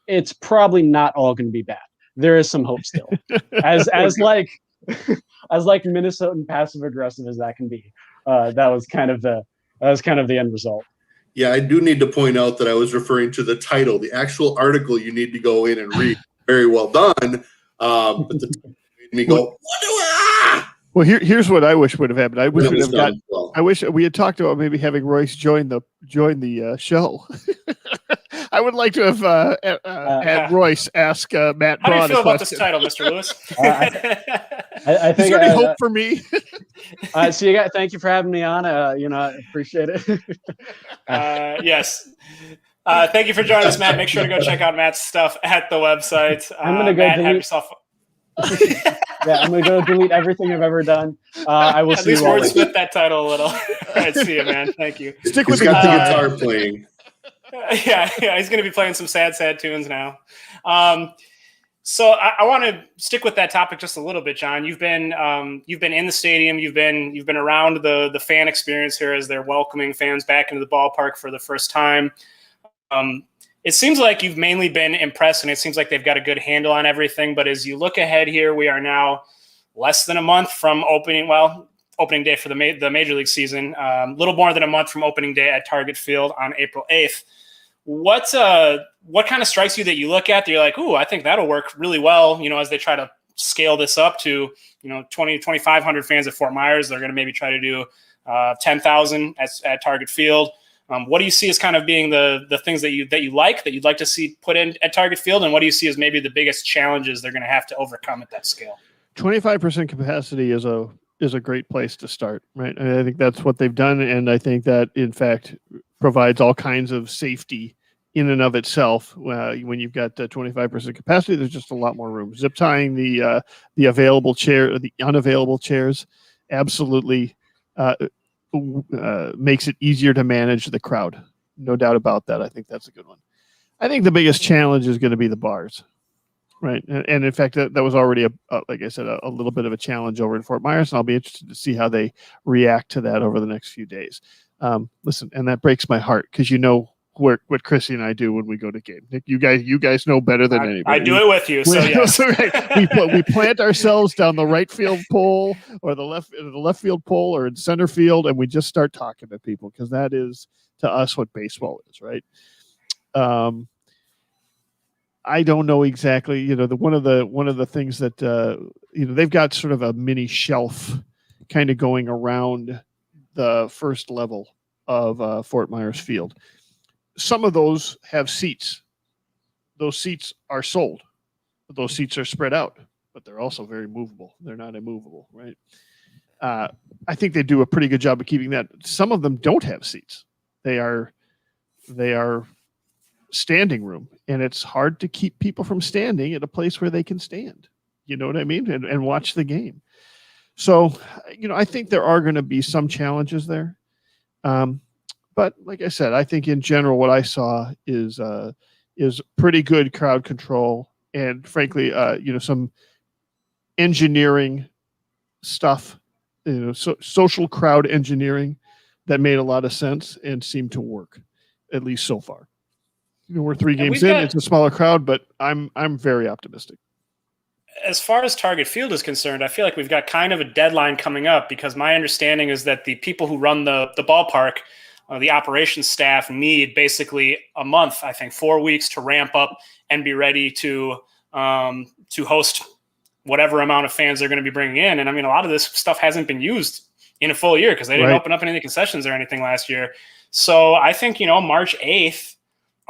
it's probably not all going to be bad. There is some hope still, as like Minnesotan passive aggressive as that can be. That was kind of the end result. Yeah, I do need to point out that I was referring to the title, the actual article you need to go in and read. Very well done. But the title made me go, what do I? Well, here's what I wish would have happened. I wish we had talked about maybe having Royce join the show. I would like to have had Royce ask Matt Braun. How do you feel about this title, Mr. Lewis? I think, is there any hope for me? So thank you for having me on. I appreciate it. Yes. Thank you for joining us, Matt. Make sure to go check out Matt's stuff at the website. I'm gonna go delete yourself. Yeah, I'm gonna go delete everything I've ever done. I will at least wordsmith that title a little. All right, see you, man. Thank you. Stick with the guitar playing. Yeah, he's going to be playing some sad tunes now. So I want to stick with that topic just a little bit, John. You've been in the stadium. You've been around the fan experience here as they're welcoming fans back into the ballpark for the first time. It seems like you've mainly been impressed, and it seems like they've got a good handle on everything. But as you look ahead here, we are now less than a month from opening day for the Major League season. Little more than a month from opening day at Target Field on April 8th. What kind of strikes you that you look at that you're like, ooh, I think that'll work really well, as they try to scale this up to, 2,500 fans at Fort Myers. They're going to maybe try to do 10,000 at Target Field. What do you see as kind of being the things that you'd like to see put in at Target Field? And what do you see as maybe the biggest challenges they're going to have to overcome at that scale? 25% capacity is a great place to start, right? And I think that's what they've done. And I think that, in fact, provides all kinds of safety in and of itself. When you've got 25% capacity, there's just a lot more room. Zip tying the available chair, the unavailable chairs, absolutely makes it easier to manage the crowd. No doubt about that. I think that's a good one. I think the biggest challenge is going to be the bars. Right. And in fact, that was already, like I said, a little bit of a challenge over in Fort Myers. And I'll be interested to see how they react to that over the next few days. Listen, and that breaks my heart because what Chrissy and I do when we go to game. Nick, you guys know better than anybody. I do it with you. So yes. we plant ourselves down the right field pole or the left field pole or in center field, and we just start talking to people because that is to us what baseball is, right? I don't know exactly, one of the things that, they've got sort of a mini shelf kind of going around the first level of Fort Myers Field. Some of those have seats. Those seats are sold. Those seats are spread out, but they're also very movable. They're not immovable, right? I think they do a pretty good job of keeping that. Some of them don't have seats. They are standing room, and it's hard to keep people from standing at a place where they can stand, you know what I mean, and watch the game. So, I think there are going to be some challenges there. But like I said, I think in general, what I saw is pretty good crowd control and frankly, some engineering stuff, social crowd engineering that made a lot of sense and seemed to work, at least so far. We're 3 games in. It's a smaller crowd, but I'm very optimistic. As far as Target Field is concerned, I feel like we've got kind of a deadline coming up because my understanding is that the people who run the ballpark, the operations staff, need basically a month, I think 4 weeks to ramp up and be ready to host whatever amount of fans they're going to be bringing in. And I mean, a lot of this stuff hasn't been used in a full year because they didn't open up any of the concessions or anything last year. So I think, March 8th,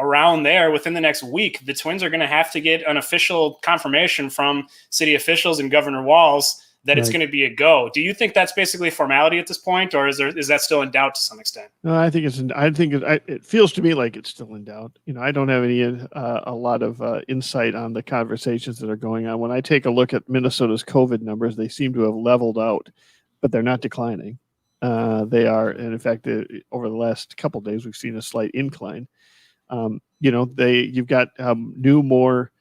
around there within the next week, the Twins are going to have to get an official confirmation from city officials and Governor Walz that it's going to be a go. Do you think that's basically a formality at this point, or is that still in doubt to some extent? No, I think it feels to me like it's still in doubt. I don't have a lot of insight on the conversations that are going on. When I take a look at Minnesota's COVID numbers, they seem to have leveled out, but they're not declining. They are, and in fact, over the last couple of days, we've seen a slight incline. You've got new, more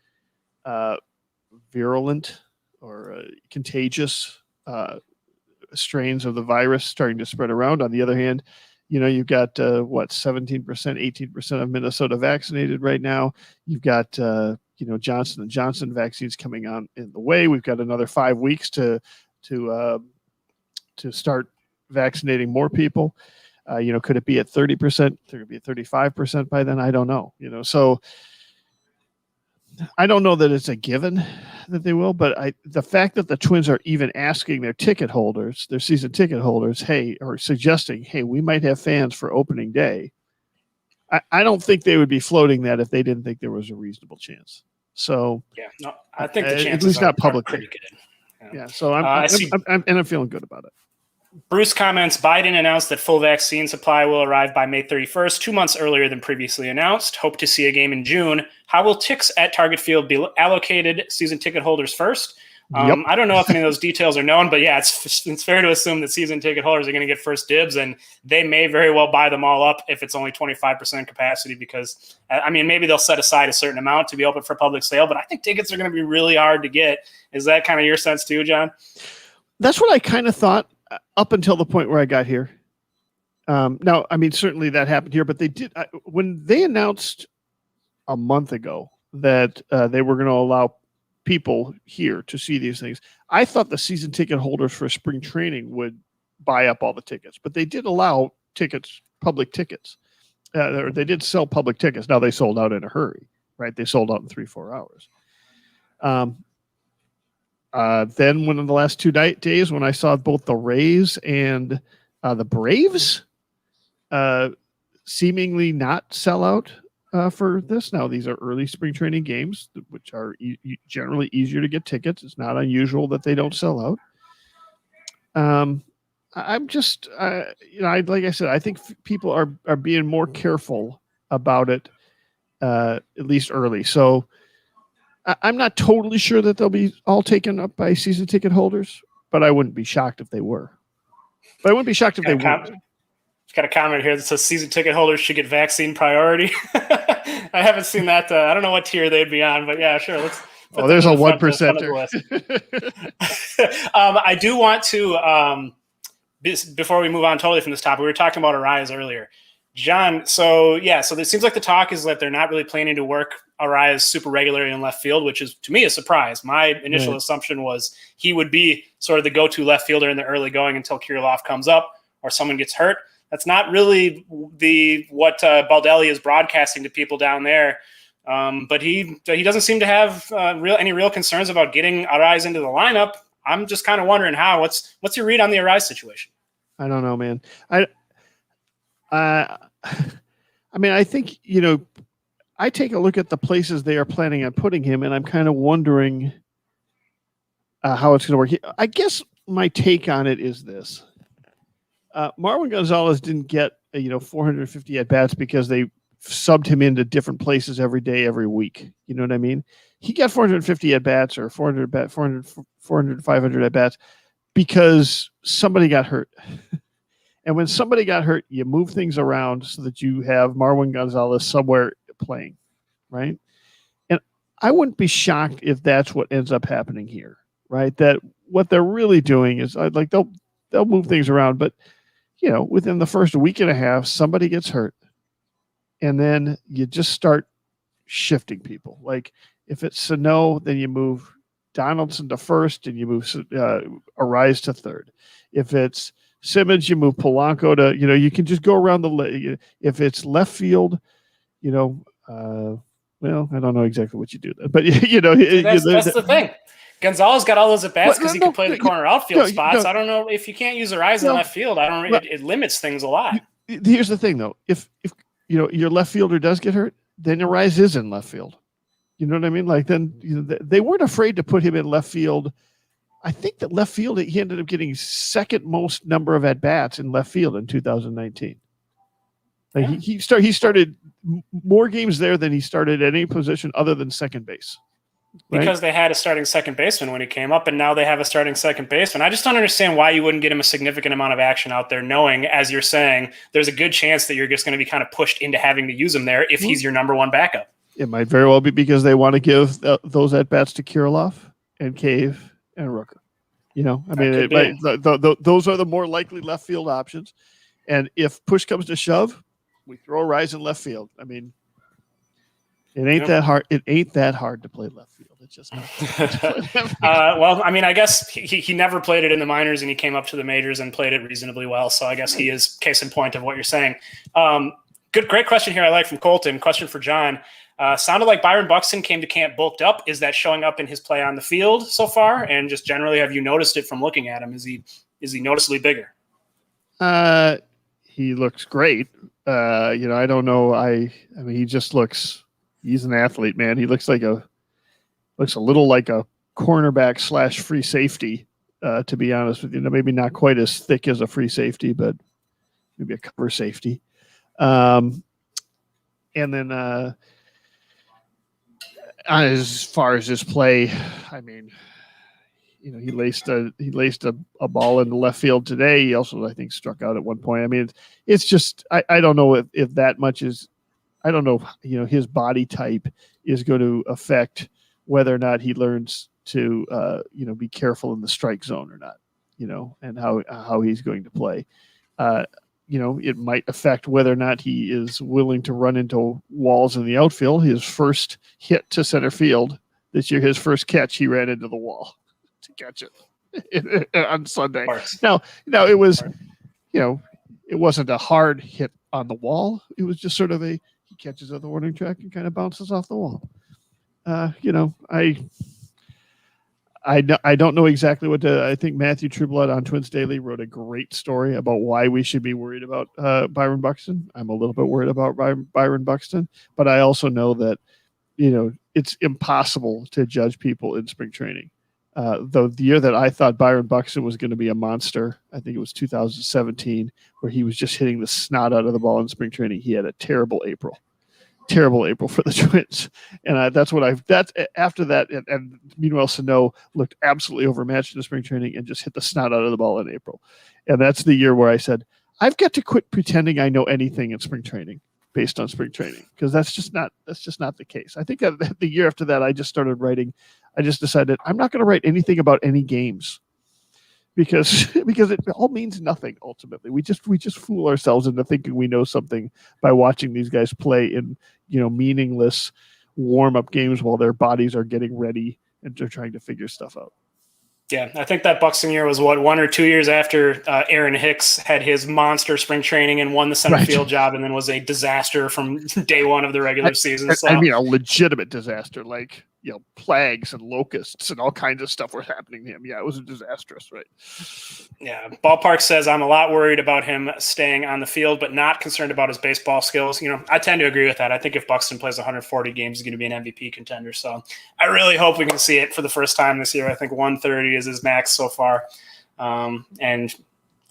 virulent or contagious strains of the virus starting to spread around. On the other hand, you've got 17%, 18% of Minnesota vaccinated right now. You've got Johnson & Johnson vaccines coming on in the way. We've got another 5 weeks to start vaccinating more people. Could it be at 30%? Could it be at 35% by then? I don't know. So I don't know that it's a given that they will, but the fact that the Twins are even asking their season ticket holders, or suggesting, we might have fans for opening day. I don't think they would be floating that if they didn't think there was a reasonable chance. So I think the chances at least not publicly. Pretty good. Yeah. So I'm feeling good about it. Bruce comments, Biden announced that full vaccine supply will arrive by May 31st, 2 months earlier than previously announced. Hope to see a game in June. How will ticks at Target Field be allocated season ticket holders first? Yep. I don't know if any of those details are known, but yeah, it's fair to assume that season ticket holders are going to get first dibs, and they may very well buy them all up if it's only 25% capacity, because, I mean, maybe they'll set aside a certain amount to be open for public sale, but I think tickets are going to be really hard to get. Is that kind of your sense too, John? That's what I kind of thought up until the point where I got here. Now, I mean, certainly that happened here, but they did when they announced a month ago that they were going to allow people here to see these things. I thought the season ticket holders for spring training would buy up all the tickets, but they did allow tickets, public tickets. They did sell public tickets. Now they sold out in a hurry, right? They sold out in 3-4 hours. Then one of the last 2 days when I saw both the Rays and the Braves seemingly not sell out for this. Now, these are early spring training games, which are generally easier to get tickets. It's not unusual that they don't sell out. I'm just, like I said, I think people are being more careful about it, at least early. So I'm not totally sure that they'll be all taken up by season ticket holders, but I wouldn't be shocked if they were. But I wouldn't be shocked if they weren't. Got a comment here that says season ticket holders should get vaccine priority. I haven't seen that. I don't know what tier they'd be on, but yeah, sure. Let's. There's a 1%. I do want to, before we move on totally from this topic, we were talking about Arias earlier. John, so it seems like the talk is that they're not really planning to work Arias super regularly in left field, which is, to me, a surprise. My initial assumption was he would be sort of the go-to left fielder in the early going until Kiralof comes up or someone gets hurt. That's not really what Baldelli is broadcasting to people down there. But he doesn't seem to have any real concerns about getting Arias into the lineup. I'm just kind of wondering how. What's your read on the Arias situation? I don't know, man. I mean, I think, I take a look at the places they are planning on putting him, and I'm kind of wondering how it's going to work. I guess my take on it is this. Marwin Gonzalez didn't get 450 at bats because they subbed him into different places every day, every week. You know what I mean? He got 450 at bats or 400 500 at bats because somebody got hurt. And when somebody got hurt, you move things around so that you have Marwin Gonzalez somewhere playing, right? And I wouldn't be shocked if that's what ends up happening here, right? That what they're really doing is like they'll move things around, but within the first week and a half, somebody gets hurt, and then you just start shifting people. Like if it's Sano, then you move Donaldson to first, and you move Arias to third. If it's Simmons, you move Polanco to, you can just go around if it's left field, well, I don't know exactly what you do, but that's the thing. Gonzalez got all those at bats because he can play the corner outfield spots. I don't know if you can't use Arias in left field. It limits things a lot. Here's the thing, though. If your left fielder does get hurt, then Arias is in left field. You know what I mean? Like then they weren't afraid to put him in left field. I think that left field, he ended up getting second most number of at bats in left field in 2019. Like he started more games there than he started at any position other than second base. Right? Because they had a starting second baseman when he came up, and now they have a starting second baseman. I just don't understand why you wouldn't get him a significant amount of action out there, knowing, as you're saying, there's a good chance that you're just going to be kind of pushed into having to use him there if he's your number one backup. It might very well be because they want to give those at-bats to Kiralof and Cave and Rooker. Those are the more likely left field options. And if push comes to shove, we throw Arias in left field. I mean, it ain't that hard. It ain't that hard to play left field. It's just not. Well, I mean, I guess he never played it in the minors, and he came up to the majors and played it reasonably well. So I guess he is case in point of what you're saying. Great question here. I like from Colton. Question for John. Sounded like Byron Buxton came to camp bulked up. Is that showing up in his play on the field so far? And just generally, have you noticed it from looking at him? Is he noticeably bigger? He looks great. I don't know. I mean, he just looks. He's an athlete, man. He looks a little like a cornerback / free safety. To be honest with you, maybe not quite as thick as a free safety, but maybe a cover safety. And then as far as his play, I mean, he laced a ball in the left field today. He also, I think, struck out at one point. I mean, it's just I don't know if that much is. I don't know if his body type is going to affect whether or not he learns to be careful in the strike zone or not. And how he's going to play. It might affect whether or not he is willing to run into walls in the outfield. His first hit to center field this year, his first catch, he ran into the wall to catch it on Sunday. Now it was, it wasn't a hard hit on the wall. It was just sort of he catches at the warning track and kind of bounces off the wall. I don't know exactly what to. I think Matthew Trueblood on Twins Daily wrote a great story about why we should be worried about Byron Buxton. I'm a little bit worried about Byron Buxton, but I also know that it's impossible to judge people in spring training. The year that I thought Byron Buxton was going to be a monster, I think it was 2017, where he was just hitting the snot out of the ball in spring training. He had a terrible April for the Twins. And after that. And meanwhile, Sano looked absolutely overmatched in the spring training and just hit the snot out of the ball in April. And that's the year where I said, I've got to quit pretending I know anything in spring training based on spring training. Because that's just not the case. I think that the year after that, I just decided I'm not going to write anything about any games because it all means nothing ultimately. We just fool ourselves into thinking we know something by watching these guys play in meaningless warm-up games while their bodies are getting ready and they're trying to figure stuff out. Yeah, I think that Buxton year was 1 or 2 years after Aaron Hicks had his monster spring training and won the center field job, and then was a disaster from day one of the regular season. So. I mean, a legitimate disaster, like plagues and locusts and all kinds of stuff were happening to him. Yeah, it was disastrous, right? Yeah, Ballpark says I'm a lot worried about him staying on the field, but not concerned about his baseball skills. I tend to agree with that. I think if Buxton plays 140 games, he's going to be an MVP contender. So I really hope we can see it for the first time this year. I think 130 is his max so far. And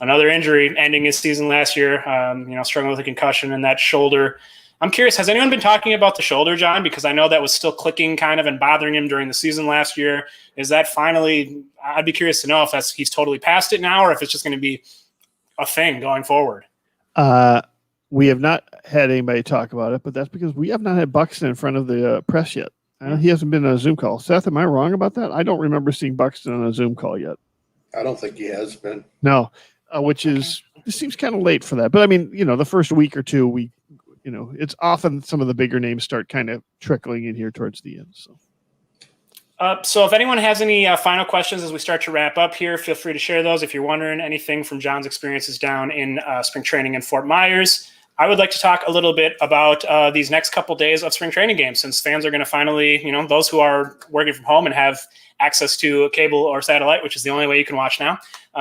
another injury ending his season last year, struggling with a concussion in that shoulder. I'm curious, has anyone been talking about the shoulder, John? Because I know that was still clicking kind of and bothering him during the season last year. Is that finally – I'd be curious to know if he's totally past it now or if it's just going to be a thing going forward. We have not had anybody talk about it, but that's because we have not had Buxton in front of the press yet. He hasn't been on a Zoom call. Seth, am I wrong about that? I don't remember seeing Buxton on a Zoom call yet. I don't think he has been. No, this seems kind of late for that. But, I mean, the first week or two, it's often some of the bigger names start kind of trickling in here towards the end. So if anyone has any final questions as we start to wrap up here, feel free to share those. If you're wondering anything from John's experiences down in spring training in Fort Myers, I would like to talk a little bit about these next couple days of spring training games, since fans are going to finally, those who are working from home and have access to cable or satellite, which is the only way you can watch now, who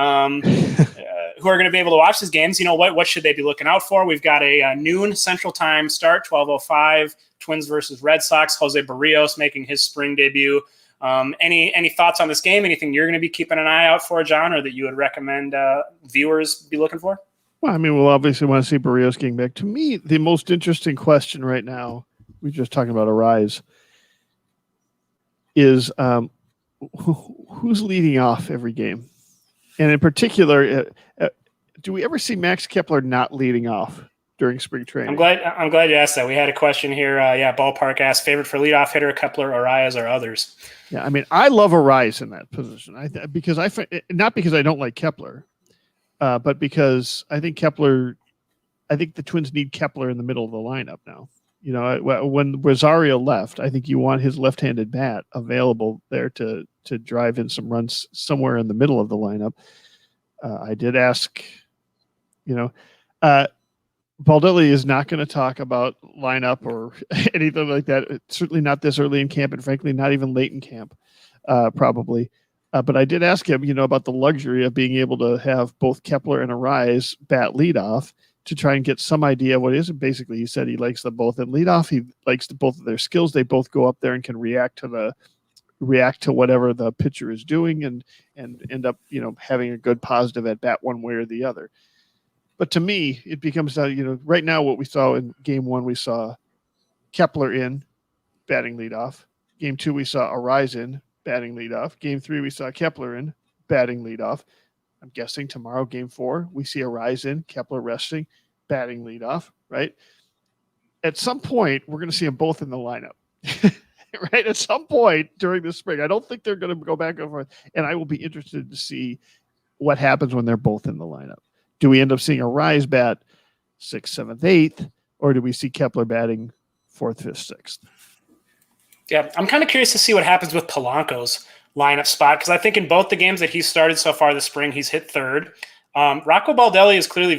are going to be able to watch these games. What should they be looking out for? We've got a noon Central Time start, 12:05, Twins versus Red Sox. Jose Barrios making his spring debut. Any thoughts on this game? Anything you're going to be keeping an eye out for, John, or that you would recommend viewers be looking for? Well, I mean, we'll obviously want to see Barrios getting back. To me, the most interesting question right now, we're just talking about Arise, is who's leading off every game? And in particular, do we ever see Max Kepler not leading off during spring training? I'm glad you asked that. We had a question here. Ballpark asked, favorite for leadoff hitter, Kepler, Arias, or others? Yeah, I mean, I love Arias in that position. Not because I don't like Kepler, but because I think the Twins need Kepler in the middle of the lineup now. When Rosario left, I think you want his left-handed bat available there to drive in some runs somewhere in the middle of the lineup. I did ask, Baldelli is not going to talk about lineup or anything like that. It's certainly not this early in camp, and frankly, not even late in camp, probably. But I did ask him, about the luxury of being able to have both Kepler and Arise bat leadoff to try and get some idea what is it. Basically, he said he likes them both in leadoff. He likes both of their skills. They both go up there and can react to whatever the pitcher is doing and end up, having a good positive at bat one way or the other. But to me, it becomes, right now what we saw in game one, we saw Kepler in batting leadoff. Game two, we saw Arise in batting leadoff. Game 3, we saw Kepler in batting leadoff. I'm guessing tomorrow, Game 4, we see Arise in, Kepler resting, batting leadoff, right? At some point, we're going to see them both in the lineup, right? At some point during the spring. I don't think they're going to go back and forth. And I will be interested to see what happens when they're both in the lineup. Do we end up seeing Arise bat 6th, 7th, 8th, or do we see Kepler batting 4th, 5th, 6th? Yeah, I'm kind of curious to see what happens with Polanco's lineup spot, because I think in both the games that he's started so far this spring, he's hit third. Rocco Baldelli is clearly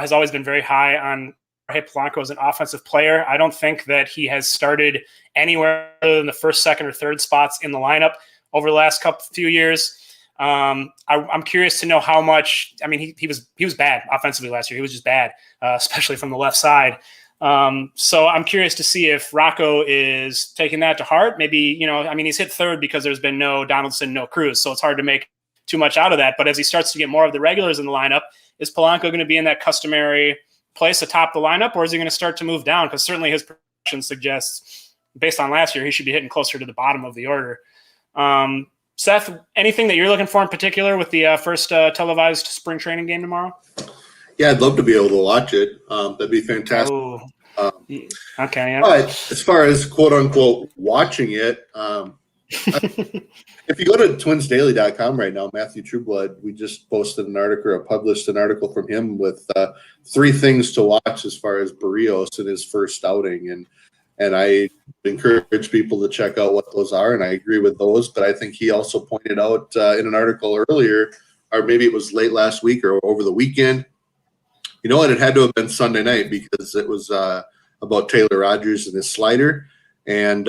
has always been very high on Polanco as an offensive player. I don't think that he has started anywhere other than the first, second, or third spots in the lineup over the last few years. I'm curious to know how much. I mean, he was bad offensively last year. He was just bad, especially from the left side. So I'm curious to see if Rocco is taking that to heart. Maybe, he's hit third because there's been no Donaldson, no Cruz. So it's hard to make too much out of that. But as he starts to get more of the regulars in the lineup, is Polanco going to be in that customary place atop the lineup, or is he going to start to move down? Because certainly his projection suggests, based on last year, he should be hitting closer to the bottom of the order. Seth, anything that you're looking for in particular with the first televised spring training game tomorrow? Yeah, I'd love to be able to watch it. That'd be fantastic. Oh, okay. Yeah. But as far as quote unquote watching it, if you go to twinsdaily.com right now, Matthew Trueblood, we just posted an article or published an article from him with 3 things to watch as far as Barrios in his first outing. And I encourage people to check out what those are. And I agree with those. But I think he also pointed out in an article earlier, or maybe it was late last week or over the weekend, you know what? It had to have been Sunday night because it was about Taylor Rogers and his slider. And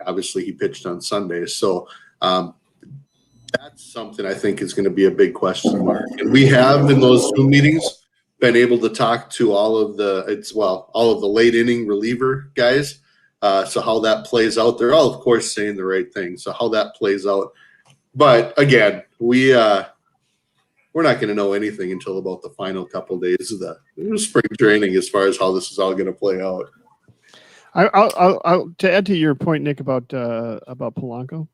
obviously he pitched on Sunday. So that's something I think is going to be a big question mark. And we have in those Zoom meetings been able to talk to all of the late inning reliever guys. So how that plays out, they're all, of course, saying the right thing. So how that plays out. But again, we're not going to know anything until about the final couple of days of the spring training as far as how this is all going to play out. I'll to add to your point, Nick, about Polanco.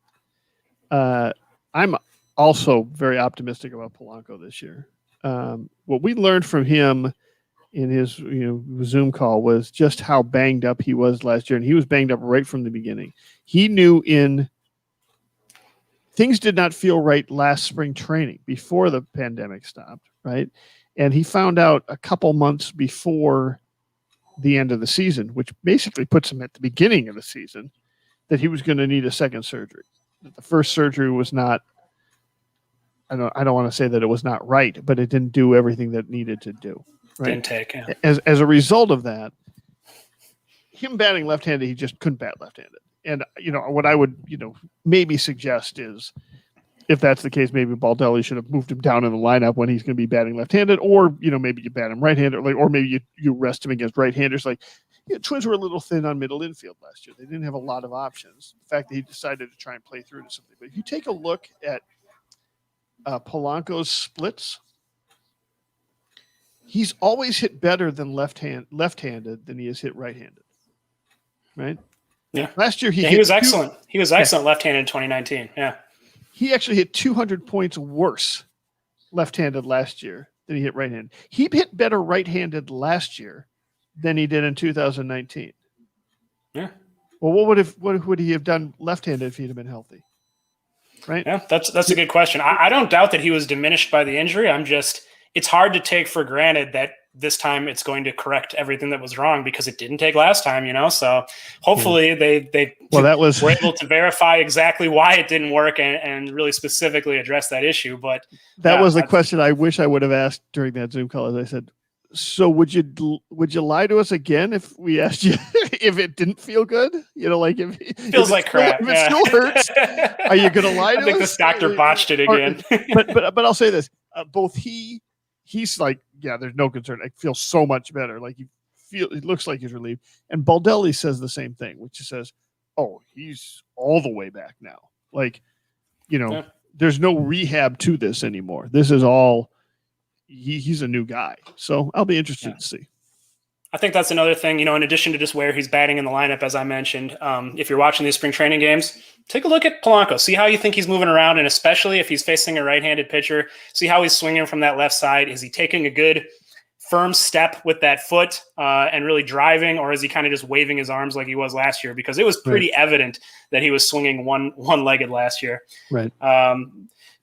I'm also very optimistic about Polanco this year. What we learned from him in his Zoom call was just how banged up he was last year, and he was banged up right from the beginning. He knew things did not feel right last spring training before the pandemic stopped, right? And he found out a couple months before the end of the season, which basically puts him at the beginning of the season, that he was going to need a second surgery. That the first surgery was not, I don't want to say that it was not right, but it didn't do everything that it needed to do. Right? Didn't take. Yeah. As a result of that, him batting left-handed, he just couldn't bat left-handed. And, what I would, maybe suggest is, if that's the case, maybe Baldelli should have moved him down in the lineup when he's going to be batting left-handed, or, maybe you bat him right-handed, or maybe you rest him against right-handers. Like, Twins were a little thin on middle infield last year. They didn't have a lot of options. The fact that he decided to try and play through to something. But if you take a look at Polanco's splits, he's always hit better than left-handed than he has hit right-handed. Right? Yeah. Last year he was excellent. He was excellent left-handed in 2019. Yeah. He actually hit 200 points worse left-handed last year than he hit right-handed. He hit better right-handed last year than he did in 2019. Yeah. Well, what would he have done left-handed if he'd have been healthy? Right? Yeah, that's a good question. I don't doubt that he was diminished by the injury. It's hard to take for granted that this time it's going to correct everything that was wrong, because it didn't take last time, so hopefully they were able to verify exactly why it didn't work and really specifically address that issue. But that was the question I wish I would have asked during that Zoom call. As I said, so would you lie to us again if we asked you if it didn't feel good? If it feels like crap. If it still hurts, are you going to lie to us? I think this doctor botched it again. But I'll say this: both he's like, yeah, there's no concern. I feel so much better. Like it looks like he's relieved. And Baldelli says the same thing, which says, oh, he's all the way back now. Like, there's no rehab to this anymore. This is all, he's a new guy. So I'll be interested to see. I think that's another thing, in addition to just where he's batting in the lineup, as I mentioned, if you're watching these spring training games, take a look at Polanco, see how you think he's moving around, and especially if he's facing a right-handed pitcher, see how he's swinging from that left side. Is he taking a good firm step with that foot and really driving, or is he kind of just waving his arms like he was last year? Because it was pretty evident that he was swinging one-legged last year. Right.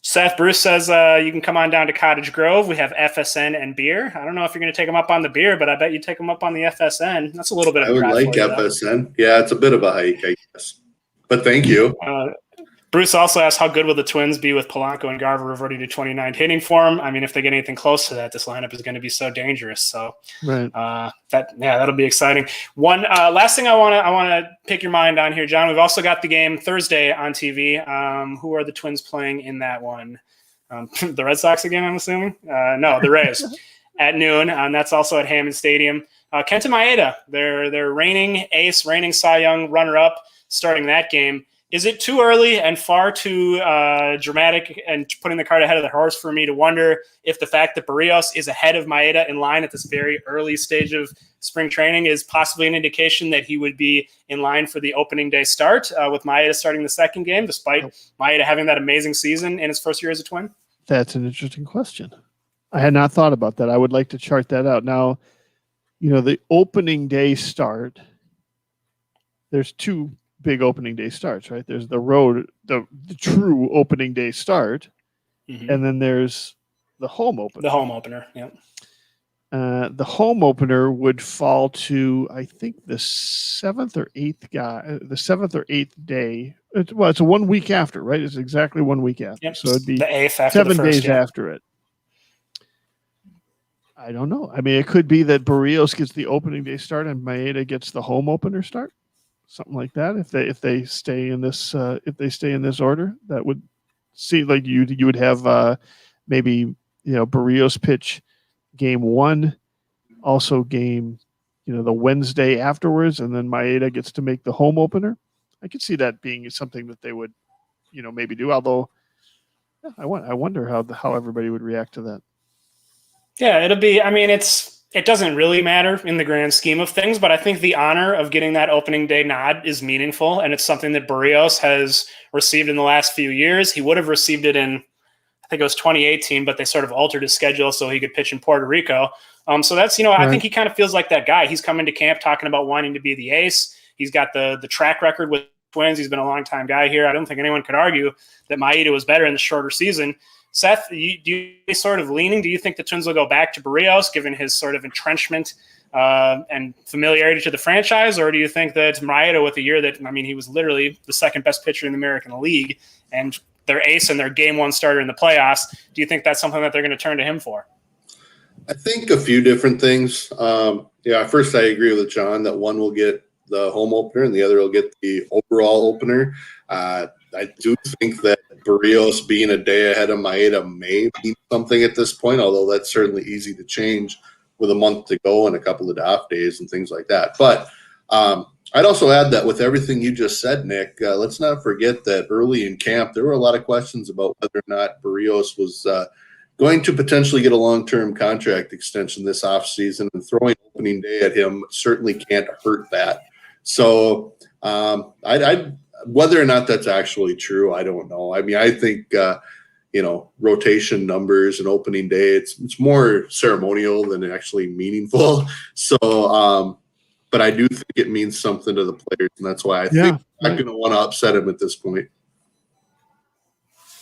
Seth Bruce says you can come on down to Cottage Grove. We have FSN and beer. I don't know if you're going to take him up on the beer, but I bet you take him up on the FSN. That's a little bit of I would like FSN. Yeah, it's a bit of a hike, I guess. But thank you. Bruce also asked, how good will the Twins be with Polanco and Garver reverting to 29th hitting form? I mean, if they get anything close to that, this lineup is going to be so dangerous. So that'll be exciting. One last thing I want to pick your mind on here, John. We've also got the game Thursday on TV. Who are the Twins playing in that one? The Red Sox again, I'm assuming? No, the Rays at noon. And that's also at Hammond Stadium. Kenta Maeda, their reigning ace, reigning Cy Young runner-up, starting that game. Is it too early and far too dramatic and putting the cart ahead of the horse for me to wonder if the fact that Barrios is ahead of Maeda in line at this very early stage of spring training is possibly an indication that he would be in line for the opening day start with Maeda starting the second game, despite Maeda having that amazing season in his first year as a Twin? That's an interesting question. I had not thought about that. I would like to chart that out. Now, the opening day start, there's two big opening day starts, right? There's the true opening day start, and then there's the home opener. The home opener, yeah. The home opener would fall to, I think, the seventh or eighth day. It's a 1 week after, right? It's exactly 1 week after. Yep. So it'd be the 8th after 7 the first days game. after it. I don't know. I mean, it could be that Barrios gets the opening day start and Maeda gets the home opener start. Something like that. If they stay in this order, that would seem like you would have maybe Barrios pitch game 1, also game the Wednesday afterwards, and then Maeda gets to make the home opener. I could see that being something that they would maybe do. Although I wonder how everybody would react to that. Yeah, it'll be. I mean, it doesn't really matter in the grand scheme of things, but I think the honor of getting that opening day nod is meaningful, and it's something that Barrios has received in the last few years. He would have received it in, I think it was 2018, but they sort of altered his schedule so he could pitch in Puerto Rico. So that's, I think he kind of feels like that guy. He's coming to camp talking about wanting to be the ace. He's got the track record with Twins. He's been a long-time guy here. I don't think anyone could argue that Maeda was better in the shorter season. Seth, do you sort of leaning? Do you think the Twins will go back to Barrios, given his sort of entrenchment and familiarity to the franchise, or do you think that Maeda, with a year that, he was literally the second best pitcher in the American League and their ace and their game 1 starter in the playoffs, do you think that's something that they're going to turn to him for? I think a few different things. First I agree with John that one will get the home opener and the other will get the overall opener. I do think that Barrios being a day ahead of Maeda may mean something at this point, although that's certainly easy to change with a month to go and a couple of off days and things like that. But I'd also add that with everything you just said, Nick, let's not forget that early in camp, there were a lot of questions about whether or not Barrios was going to potentially get a long-term contract extension this offseason, and throwing opening day at him certainly can't hurt that. So whether or not that's actually true, I don't know. I think, rotation numbers and opening day, it's more ceremonial than actually meaningful. So, but I do think it means something to the players, and that's why I think I'm going to want to upset him at this point.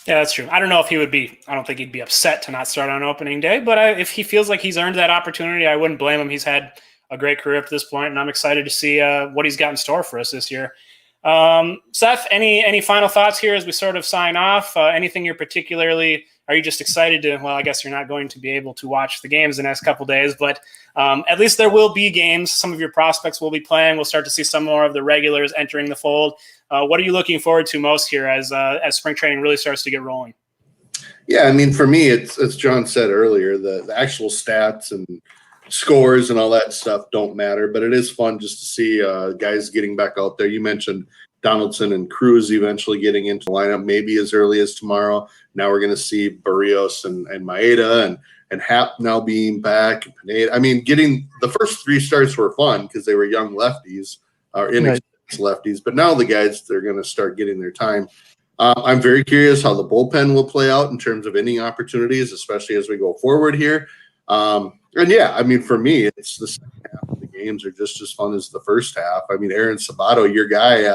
Yeah, that's true. I don't know if he would be – I don't think he'd be upset to not start on opening day, but if he feels like he's earned that opportunity, I wouldn't blame him. He's had a great career up to this point, and I'm excited to see what he's got in store for us this year. Seth, any final thoughts here as we sort of sign off? Anything you're particularly – are you just excited to – well, I guess you're not going to be able to watch the games the next couple days, but at least there will be games. Some of your prospects will be playing. We'll start to see some more of the regulars entering the fold. What are you looking forward to most here as spring training really starts to get rolling? Yeah, for me, it's as John said earlier, the actual stats and scores and all that stuff don't matter, but it is fun just to see guys getting back out there. You mentioned Donaldson and Cruz eventually getting into the lineup, maybe as early as tomorrow. Now we're going to see Barrios and Maeda and Happ now being back. Pineda. I mean, getting the first 3 starts were fun because they were young lefties or inexperienced lefties, but now the guys, they're going to start getting their time. I'm very curious how the bullpen will play out in terms of inning opportunities, especially as we go forward here. And yeah, I mean, for me, it's the second half of the games are just as fun as the first half. I mean, Aaron Sabato, your guy,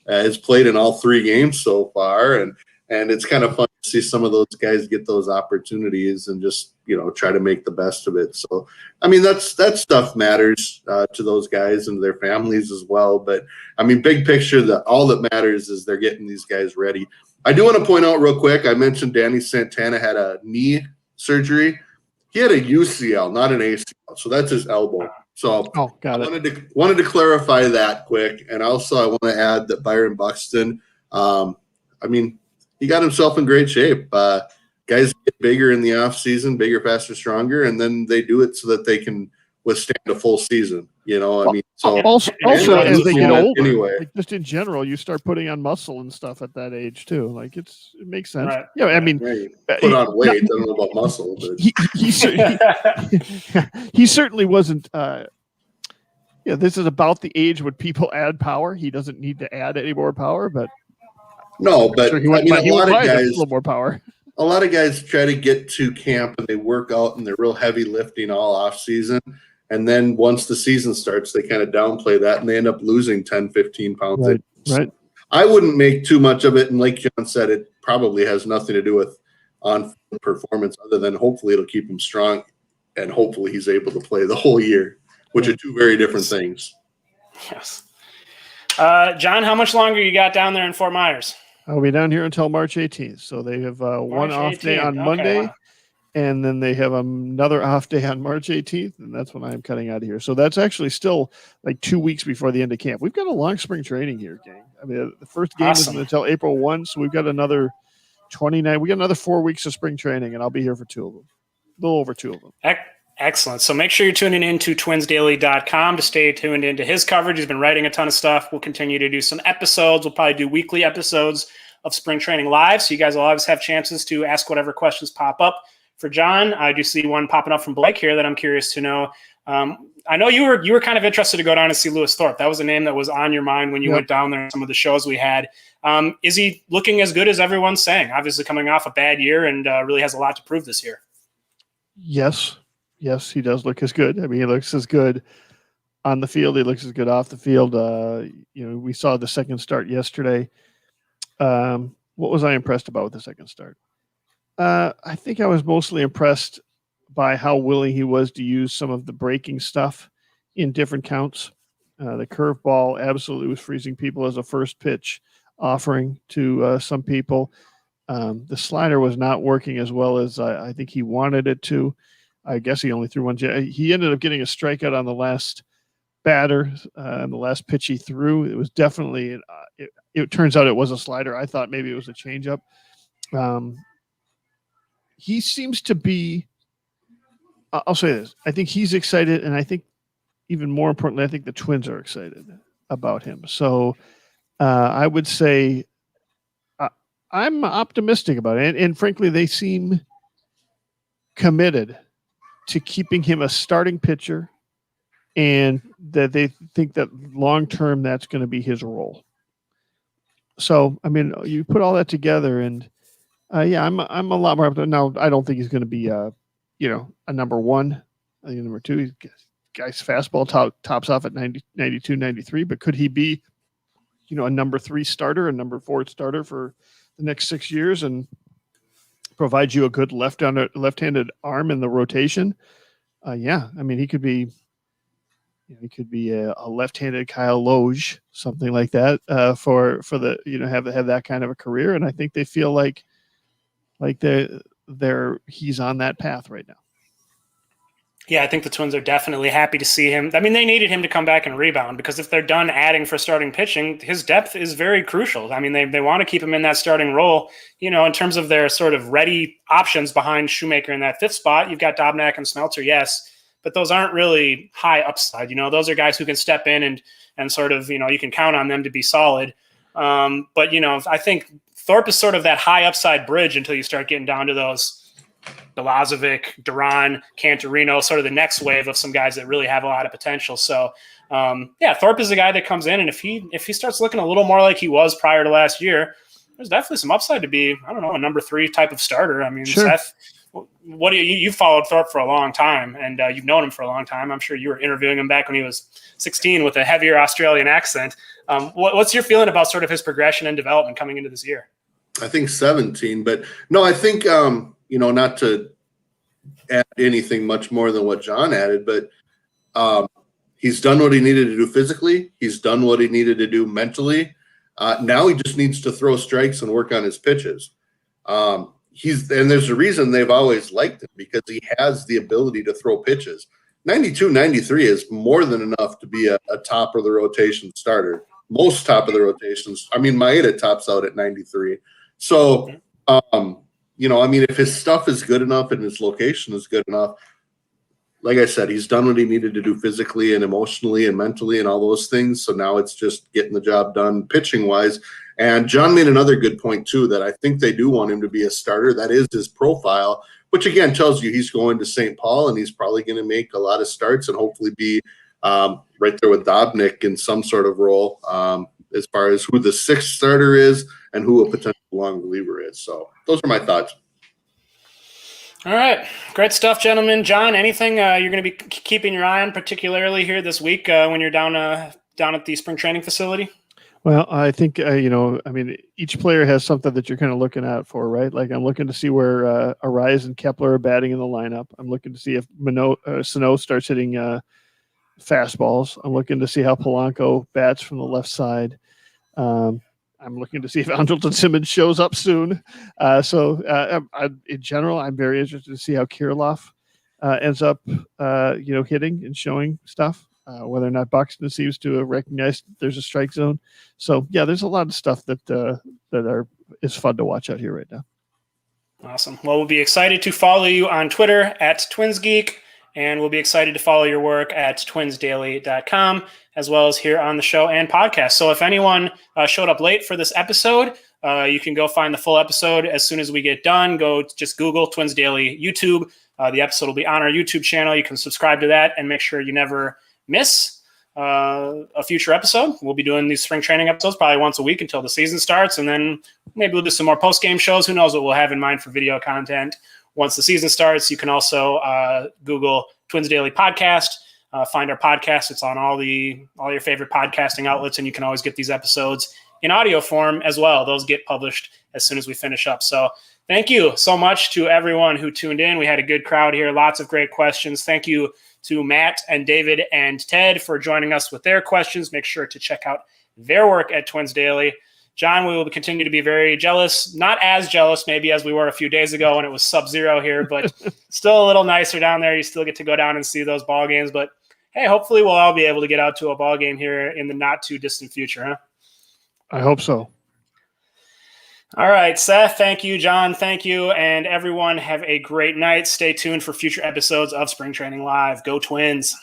has played in all 3 games so far, and it's kind of fun to see some of those guys get those opportunities and just, you know, try to make the best of it. So, I mean, that stuff matters to those guys and their families as well. But I mean, big picture, that all that matters is they're getting these guys ready. I do want to point out real quick, I mentioned Danny Santana had a knee surgery. He had a UCL, not an ACL, so that's his elbow. So got I it. wanted to clarify that quick, and also I want to add that Byron Buxton, I mean, he got himself in great shape. Guys get bigger in the off season, bigger, faster, stronger, and then they do it so that they can withstand a full season. You know, I mean, so Also as they get older, anyway. like just in general, you start putting on muscle and stuff at that age too. Like it makes sense. Right. Yeah, I mean, Put on weight. I don't know about muscle, but he certainly wasn't. This is about the age when people add power. He doesn't need to add any more power, but no, but sure I mean, a lot of guys, a little more power. A lot of guys try to get to camp and they work out and they're real heavy lifting all off season. And then once the season starts, they kind of downplay that and they end up losing 10, 15 pounds. Right. I wouldn't make too much of it. And like John said, it probably has nothing to do with on performance other than hopefully it'll keep him strong and hopefully he's able to play the whole year, which are 2 very different things. Yes. John, how much longer you got down there in Fort Myers? I'll be down here until March 18th. So they have one off day on Monday, and then they have another off day on March 18th, and that's when I'm cutting out of here. So that's actually still like 2 weeks before the end of camp. We've got a long spring training here, gang. I mean, the first game isn't until April 1, so we've got another 29. We got another 4 weeks of spring training, and I'll be here for 2 of them, a little over 2 of them. Excellent. So make sure you're tuning into twinsdaily.com to stay tuned into his coverage. He's been writing a ton of stuff. We'll continue to do some episodes. We'll probably do weekly episodes of Spring Training Live. So you guys will always have chances to ask whatever questions pop up for John. I do see one popping up from Blake here that I'm curious to know. I know you were kind of interested to go down and see Lewis Thorpe. That was a name that was on your mind when you went down there, some of the shows we had. Is he looking as good as everyone's saying? Obviously coming off a bad year and really has a lot to prove this year. Yes, he does look as good. I mean, he looks as good on the field. He looks as good off the field. We saw the second start yesterday. What was I impressed about with the second start? I think I was mostly impressed by how willing he was to use some of the breaking stuff in different counts. The curveball absolutely was freezing people as a first pitch offering to some people. The slider was not working as well as I think he wanted it to. I guess he only threw one. He ended up getting a strikeout on the last batter, and the last pitch he threw. It was definitely, it turns out it was a slider. I thought maybe it was a changeup. He seems to be, I'll say this, I think he's excited, and I think even more importantly, I think the Twins are excited about him. So I would say I'm optimistic about it. And frankly, they seem committed to keeping him a starting pitcher, and that they think that long-term that's going to be his role. So, I mean, you put all that together and I'm a lot more. Now, I don't think he's going to be, a number 1. I think number 2, guy's fastball tops off at 90, 92, 93, but could he be, a number 3 starter, a number 4 starter for the next 6 years and provide you a good left-handed arm in the rotation? I mean, he could be, a left-handed Kyle Loge, something like that, for the, have that kind of a career. And I think they feel like he's on that path right now. Yeah, I think the Twins are definitely happy to see him. I mean, they needed him to come back and rebound because if they're done adding for starting pitching, his depth is very crucial. I mean, they want to keep him in that starting role. In terms of their sort of ready options behind Shoemaker in that 5th spot, you've got Dobnak and Smeltzer, yes, but those aren't really high upside. Those are guys who can step in and sort of, you can count on them to be solid. But, I think Thorpe is sort of that high upside bridge until you start getting down to those Belazovic, Duran, Cantorino, sort of the next wave of some guys that really have a lot of potential. So, Thorpe is the guy that comes in, and if he starts looking a little more like he was prior to last year, there's definitely some upside to be, I don't know, a number 3 type of starter. I mean, sure. Seth, what do you've followed Thorpe for a long time, and you've known him for a long time. I'm sure you were interviewing him back when he was 16 with a heavier Australian accent. What's your feeling about sort of his progression and development coming into this year? I think 17, but no, I think, not to add anything much more than what John added, but he's done what he needed to do physically. He's done what he needed to do mentally. Now he just needs to throw strikes and work on his pitches. And there's a reason they've always liked him, because he has the ability to throw pitches. 92, 93 is more than enough to be a top of the rotation starter. Most top of the rotations. I mean, Maeda tops out at 93. So, if his stuff is good enough and his location is good enough, like I said, he's done what he needed to do physically and emotionally and mentally and all those things. So now it's just getting the job done pitching wise. And John made another good point too, that I think they do want him to be a starter. That is his profile, which again tells you he's going to St. Paul and he's probably going to make a lot of starts and hopefully be right there with Dobnik in some sort of role as far as who the 6th starter is and who a potential long reliever is. So those are my thoughts. All right. Great stuff, gentlemen. John, anything you're going to be keeping your eye on particularly here this week when you're down at the spring training facility? Well, I think, each player has something that you're kind of looking out for, right? Like I'm looking to see where Arias and Kepler are batting in the lineup. I'm looking to see if Sano starts hitting fastballs. I'm looking to see how Polanco bats from the left side. I'm looking to see if Andrelton Simmons shows up soon. In general, I'm very interested to see how Kiralof ends up, hitting and showing stuff. Whether or not Buxton seems to recognize there's a strike zone. So yeah, there's a lot of stuff that is fun to watch out here right now. Awesome. Well, we'll be excited to follow you on Twitter at TwinsGeek, and we'll be excited to follow your work at twinsdaily.com, as well as here on the show and podcast. So if anyone showed up late for this episode, you can go find the full episode as soon as we get done. Go just Google Twins Daily YouTube. The episode will be on our YouTube channel. You can subscribe to that and make sure you never miss a future episode. We'll be doing these spring training episodes probably once a week until the season starts, and then maybe we'll do some more post-game shows. Who knows what we'll have in mind for video content once the season starts. You can also Google Twins Daily Podcast, find our podcast. It's on all your favorite podcasting outlets, and you can always get these episodes in audio form as well. Those get published as soon as we finish up. So thank you so much to everyone who tuned in. We had a good crowd here, lots of great questions. Thank you to Matt and David and Ted for joining us with their questions. Make sure to check out their work at Twins Daily. John, we will continue to be very jealous, not as jealous maybe as we were a few days ago when it was sub-zero here, but still a little nicer down there. You still get to go down and see those ball games. But hey, hopefully we'll all be able to get out to a ball game here in the not too distant future, huh? I hope so. All right, Seth, thank you. John, thank you. And everyone have a great night. Stay tuned for future episodes of Spring Training Live. Go Twins.